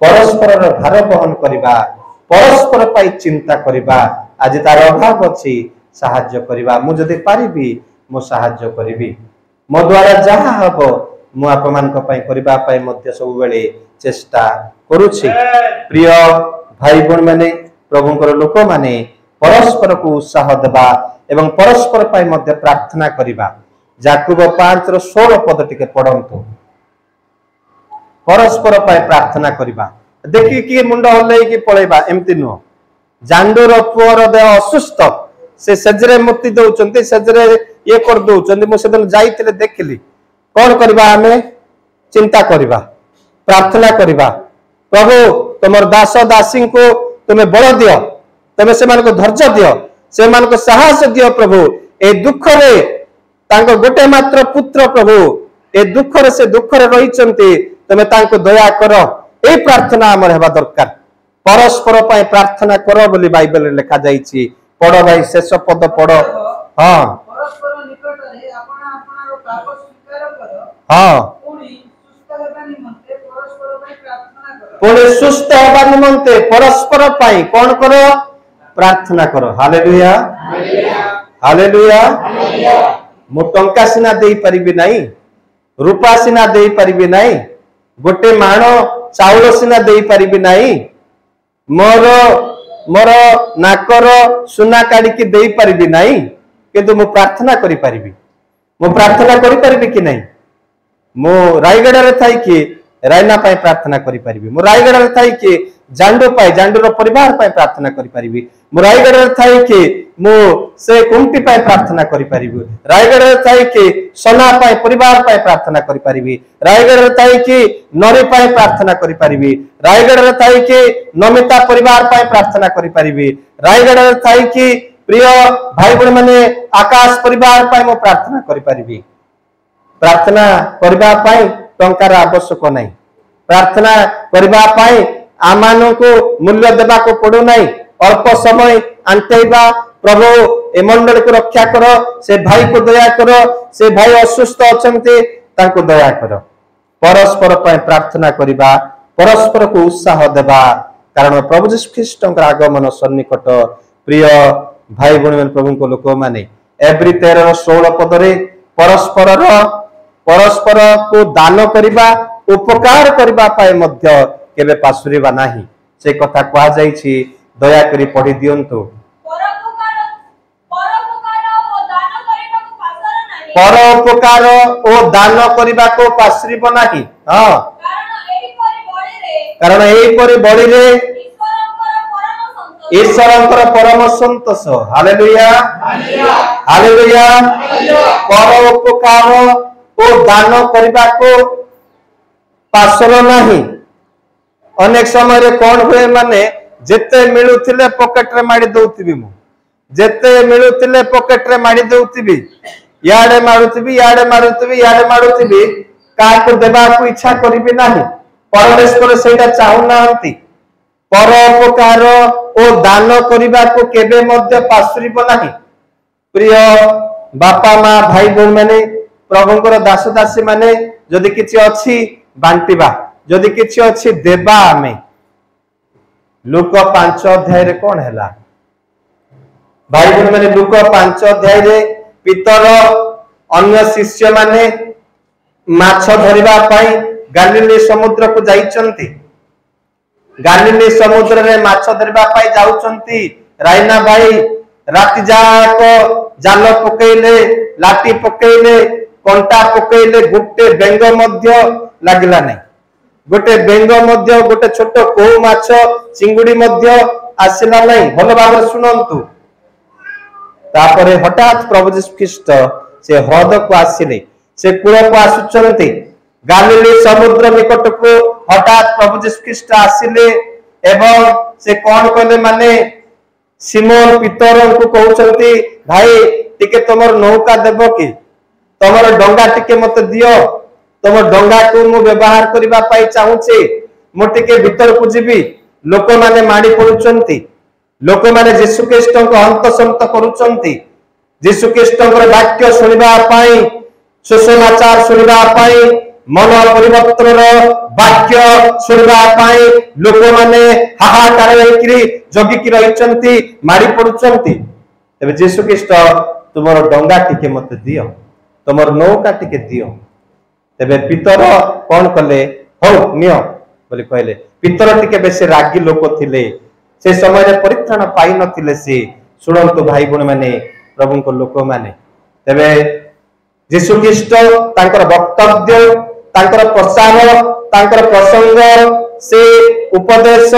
परस्पर भार बहन करिबा परस्पर पाई चिंता करिबा आज तार अभाव अछि साहाय्य करिबा मु जदि पारिबी मु साहाय्य करिबी मो द्वारा जहा हबो मु आपमान को पाई करिबा पाई मध्य सब बेले चेष्टा करूछि प्रिय भाई बहन माने प्रभुंकर लोक माने परस्पर को उत्साह देबा एवं परस्पर पाई मध्य प्रार्थना करिबा याकूब 5:16 पद टिके पढंतु परस्पर पाई प्रार्थना करिबा देखि कि मुंड हल्लै कि पळेबा एमति नो जांडूर पुअर देह असुस्थ से सजरे मुक्ति दउचंती सजरे ये कर दउचंती मु सेदन जाईतिले देखिली कोन करबा हमें चिंता करबा प्रार्थना करबा प्रभु तुमर दास दासी को तुमे बल दियो तुमे से मान को धैर्य दियो से मान को साहस दियो प्रभु ए दुख रे तांको गोटे मात्र पुत्र प्रभु ए दुख रे से दुख रे रहिचंती तुमे तांको दया करो ए प्रार्थना हमर हेबा दरकार परस्पर पाए प्रार्थना करो बोली बाइबल रे लिखा जाईची पढ़ो भाई शेष पद पढ़ो हां परस्पर निकट रे अपना अपना रो पाप स्वीकार करो हां पुणी सुस्थ हेबा निमंते परस्पर पाए प्रार्थना करो पुणी सुस्थ हेबा निमंते परस्पर पाए कोन करो प्रार्थना करो हालेलुया हालेलुया हालेलुया मु टंका सिना देई परिबी नाही रूपा सिना देई परिबी नाही गोटे माण चाउल सिना देई परिबी नाही मोर मोर नाकर सुना काढ़ी की देई परिबी नाही किंतु मु प्रार्थना करि परिबी मु प्रार्थना करि परिबी कि नाही मु रायगढ़ रे थाई कि रायना पाई प्रार्थना करि परिबी मु रायगढ़ रे थाई कि जांडू पाई जांडू रो परिवार पाई प्रार्थना करि परिबी मु रायगढ़ रे थाई कि मु से कुंटी पाई प्रार्थना करि परिबी रायगढ़ रे थाई कि सोना पाई परिवार पाई प्रार्थना करि परिबी रायगढ़ रे थाई कि नरी पाई प्रार्थना करि परिबी रायगढ़ रे थाई कि नमिता परिवार पाई प्रार्थना करि परिबी रायगढ़ रे थाई कि प्रिय भाई बहन माने आकाश परिवार पाई मु प्रार्थना करि परिबी प्रार्थना करबा पाई टंकार आवश्यक नहीं प्रार्थना करबा पाई आमानो को मूल्य देबा को पड़ो नहीं अल्प समय आंटेबा प्रभु ए मंडल को रक्षा करो से भाई को दया करो से भाई असुस्थ अछंती तांको दया करो परस्पर पाई प्रार्थना करबा परस्पर को उत्साह देबा कारण प्रभु यीशु ख्रीष्टଙ୍କ आगमन सन्निकट प्रिय भाई बहन प्रभु को लोक माने एवरी 13:16 पद रे परस्पर को दान करबा उपकार करबा पाए मध्य केबे पासुरीबा नाही से कथा कहा जाईछि दया करी पढ़ी दियंतु परोपकार ओ दान करबा को पासुरीबा नाही हां कारण एई परि बळी रे ईश्वरंकर परम संतोष हालेलुया हालेलुया परोपकार ओ दान करबा को पासर नाही अनेक समय रे कोन हुए माने जेते मिलुथिले पॉकेट रे माडी दउतिबी मु जेते मिलुथिले पॉकेट रे माडी दउतिबी याडे मारुतिबी याडे मारुतिबी याडे मारुतिबी काको देबा को इच्छा करिबी नाही परमेश्वर सेटा चाहू नांती परोपकार ओ दान करबा को केबे मध्य पासुरीब नाही प्रिय बापा मां भाई बहन माने प्रभुंकर दास दासी माने जदि किछि अछि बांटीबा जदि किछि अछि देबा आमे लूक 5 अध्याय रे कोन हैला भाई बहन माने लूक 5 अध्याय रे पितर अन्य शिष्य माने माछ धरिबा पई गालिली समुद्र को जाइचंती गालिली समुद्र रे माछ धरिबा पई जाउचंती रायना भाई राति जाक जाल पकेइले लाठी पकेइले कंटा पकेइले गुटे बेंग मध्य लागला नहीं गोटे बेंग मध्य गोटे छोट को माछ चिंगुडी मध्य आसिला नहीं भलो भाव सुनंतु तापरे हठात प्रभु यीशु ख्रीष्ट से ह्रद को आसिले से कूल को आसुचंती गालिली समुद्र निकट को हठात प्रभु यीशु ख्रीष्ट आसिले एवं से कौन कहले माने सिमोन पितर को कहउचंती भाई टिके तमर नौका देबो कि तमर डंगा टिके मते दियो तमर डंगा को मु व्यवहार करबा पाई चाहूचे मु टिके भीतर को जीवी लोक माने माड़ी पड़ुचंती लोक माने यीशु ख्रीष्ट को हंतसंत करूचंती यीशु ख्रीष्ट वाक्य सुनिबा पाई सुसमाचार सुनिबा पाई मन परिवर्तन वाक्य सुनिबा पाई लोक माने हाहाकार होइकरी जगिकी रहिचंती माड़ी पड़ुचंती तबे यीशु ख्रीष्ट तुमर डंगा टिके मते दियो तुमर नौका टिके दियो तबे पितर कौन कले हो नियो बोली कहले पितर टिके बेसे रागी लोक थिले से समय रे परित्राण पाई नथिले से सुनंतु भाई बहन माने प्रभु को लोक माने तबे यीशु ख्रीष्ट तांकर वक्तव्य तांकर प्रचार तांकर प्रसंग से उपदेश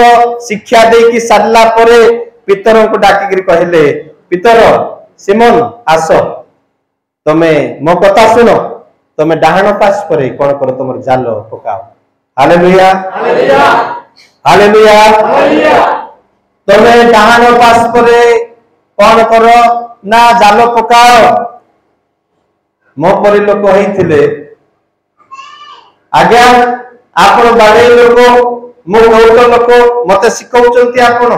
शिक्षा दे कि सारला परे पितर को डाकी कहले पितर सिमोन आस तमे मो कथा सुनो तमे डाहाण पास परे कोन करो तुमर जाल पकाओ हालेलुया हालेलुया हालेलुया हालेलुया तमे डाहाण पास परे कोन करो ना जाल पकाओ मो परि लोक होइथिले आज्ञा आपण बाडे लोक मो बहुत लोक मते सिखौचंती आपण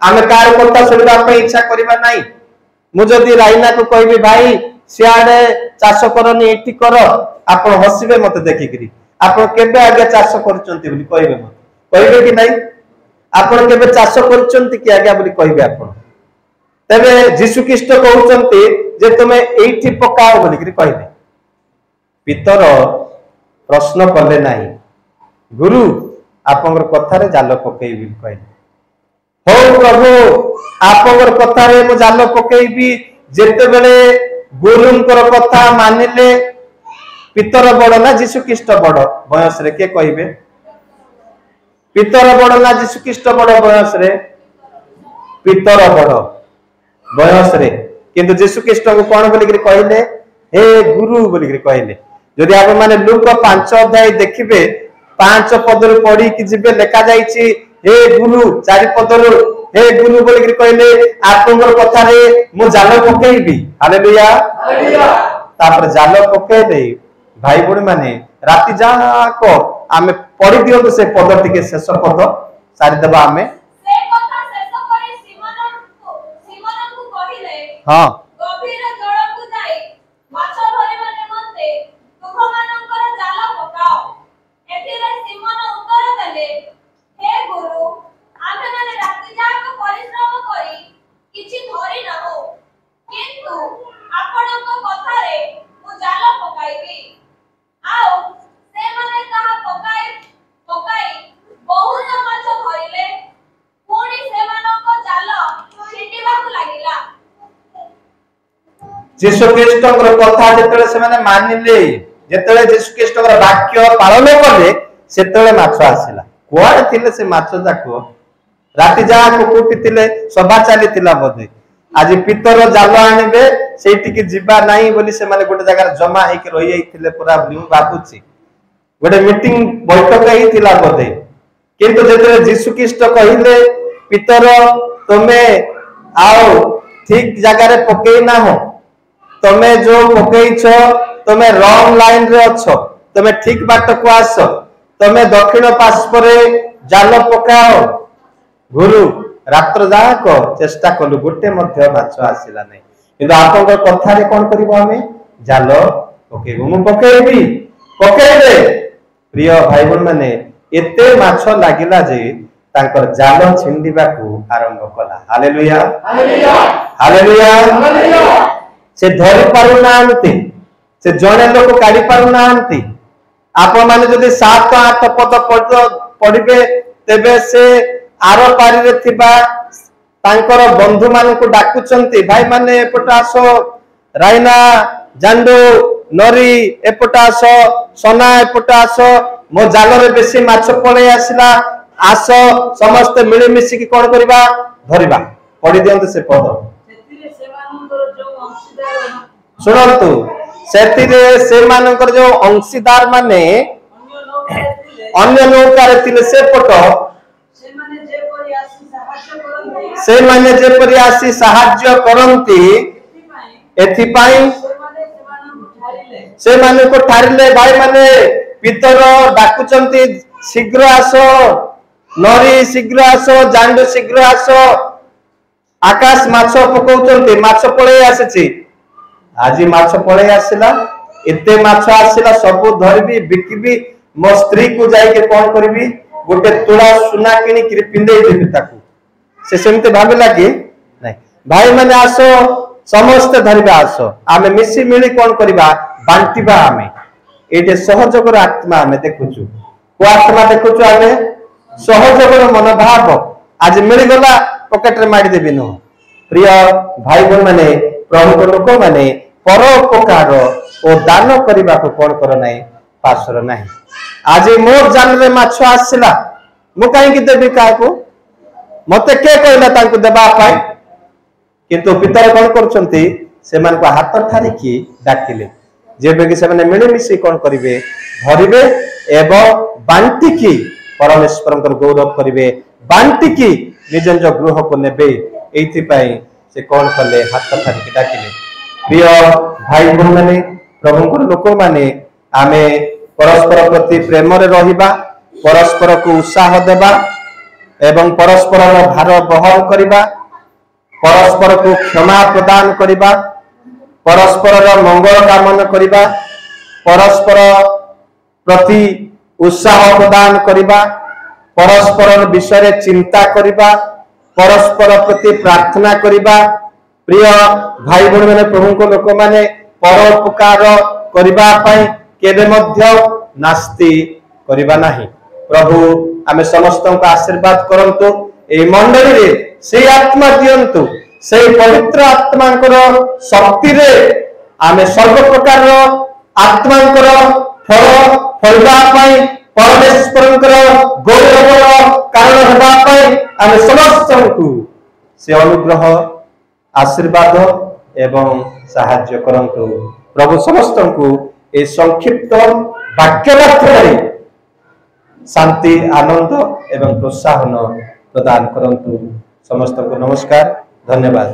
आमे कार कथा सुनिबा पे इच्छा करबा नाही मु जदी राइना को कहबी भाई सियाडे चाष करनी एठी कर आपण हसिबे मते देखिकरी आपण केबे आगे चाष करचंती बोली कहबे मते कहबे कि नाही आपण केबे चाष करचंती कि आगे बोली कहबे आपण तबे यीशु ख्रीष्ट कहउचंती जे तुमे एठी पकाओ बोली करी कहबे पितर प्रश्न कले नाही गुरु आपनकर कथारे जाल पकेइबी कहले हो प्रभु आपनकर कथारे मु जाल पकेइबी जेते बेले गुरुंकर कथा मानिले पितर बड़ ना यीशु ख्रीष्ट बड़ बयस रे के कहबे पितर बड़ ना यीशु ख्रीष्ट बड़ बयस रे पितर बड़ बयस रे किंतु यीशु ख्रीष्ट को कोन बोली करी कहले हे गुरु बोली करी कहले जदि आप माने लूक 5 अध्याय देखिबे 5 पदरु पढ़ी कि जिबे लेखा जाईची हे गुरु 4 पदरु हे गुरु बोली करी कहले आपनकर कथा रे मु जाल पकेइबी हालेलुया हालेलुया तापर जाल पकेइ दे भाई बहन माने राति जाको आमे पढ़ी दियो से पद टिके शेष पद सारी देबा आमे से कथा शेष करी सीमन को कहिले हां गभीर जल को जाई माछ धरिबा निमंते तुमମାନଙ୍କର ଜାଲ ପକାओ ଏଥିରେ सीमन उत्तर देले हे गुरु आमे माने राति जाको परिश्रम करी किछि धरि न हो किंतु आपणक कथारे मु जाल पकाइबी आओ से माने कहा पकाई बहुत माछ धरिले पुणी सेमानक जाल छिटिबाकु लागिला यीशु ख्रीष्टकर कथा जेतले से माने मानिले जेतले यीशु ख्रीष्टकर वाक्य पालन कले सेतले माछ आसिला कोआड थिले से माछ जाको राति जाको कोटी थिले सभा चाली थिला बदे आज पितर जाल आनिबे सेठी के जिबा नाही बोली से माने गोटे जगह जमा हे के रहि आइथिले पूरा ब्लू बाबूची गोटे मीटिंग बैठक ही थिला बदे किंतु जेतले यीशु ख्रीष्ट कहिले पितर तमे आओ ठीक जगह रे पकेई ना हो तमे जो पकेइछ तमे रॉन्ग लाइन रे अछो तमे ठीक बाट को आस तमे दक्षिण पास परे जाल पकाओ गुरु रात्र जाक चेष्टा कलु गोटे मध्य माछ आसिला नै किंतु आपन कथा रे कोन करबो हमें जाल पकेबो मु पकेबी पकेबे प्रिय भाई बहन माने एते माछ लागिला जे तांकर जाल छिंडिबा को आरंभ कला हालेलुया हालेलुया हालेलुया हालेलुया से धरि पारु नांती से जणे लोक काढी पारु नांती आपण माने जदि 7-8 पद पढिबे तेबे से आरो पारी रे थिबा तांकर बंधु मान को डाकुचंती भाई माने एपटास राइना जांडू नरी एपटास सोना एपटास मो जाल रे बेसी माछ पळे आसिला आस समस्त मिली मिसी की कोन करबा धरिबा पढि दियंत से पद ସେଥିରେ ସେମାନଙ୍କର ଯୋଉ ଅଂଶୀଦାର सुनंतु सेतिरे से मानकर जो अंशीदार माने अन्य नौका रे थिले से पट से माने जेपरि आसी सहाय्य करंती एथि पाई से माने को ठारिले भाई माने पितर डाकुचंती शीघ्र आस, नरी शीघ्र आस, जांडू शीघ्र आस। आकाश माछ पकाउछन्ते, माछ पळे आसीछि। आज माछ पळे आसिला, एते माछ आसिला, सब धरबी बिकिबी, मो स्त्री को जाई के कोन करबी, गोटे तुला सुना किनी कि पिंदे देबी ताकू। से सेमते भाबिला कि नहीं भाई माने आसो, समस्त धरबा आसो, आमे मिसी मिली कोन करबा, बांटीबा। आमे एटे सहयोगर आत्मा आमे देखुछु। को आत्मा देखुछु आमे? सहयोगर मनोभाव। आज मिली गला पॉकेट रे मारी देबी न। प्रिय भाई बहन माने, प्रभु को लोक माने परोपकार ओ दान करबा को कोन कर नाही, पासर नाही। आज मोर जान रे माछ आसिला, मु काहे कि देबी काको? मते के कहला तांको देबा पाई? किंतु पितर कोन करछन्ती, सेमान को हाथ ठारी की डाकिले, जेबे कि सेमाने मिली मिसी कोन करिवे, भरिवे एवं बांटी की परमेश्वर को गौरव करिवे, बांटी की निज निज गृह को नेबे। एथि पाई से कोन कले, हाथ ठारी की डाकिले। प्रिय भाई बहन माने, प्रभु को लोक माने, आमे परस्पर प्रति प्रेम रे रहिबा, परस्पर को उत्साह देबा एवं परस्पर भार बहन करिबा, परस्पर को क्षमा प्रदान करिबा, परस्पर मंगल कामना करिबा, परस्पर प्रति उत्साह प्रदान करिबा, परस्पर विषय चिंता करिबा, परस्पर प्रति प्रार्थना करिबा। प्रिय भाई बहन माने, प्रभु को लोक माने परोपकार करिबा पई केबे मध्य नास्ति करिबा नाही। प्रभु आमे समस्त को आशीर्वाद करंतु। ए मंडली रे से आत्मा दियंतु, से पवित्र आत्मांकर शक्ति रे आमे सर्व प्रकार आत्मांकर फल फलबा पई, परमेश्वरंकर गौरव कारण हेबा पई आमे समस्त को से अनुग्रह आशीर्वाद एवं साहाय्य करंतु। प्रभु समस्त को ए संक्षिप्त वाक्य माध्यम शांति, आनंद एवं प्रोत्साहन प्रदान करंतु। समस्त को नमस्कार, धन्यवाद।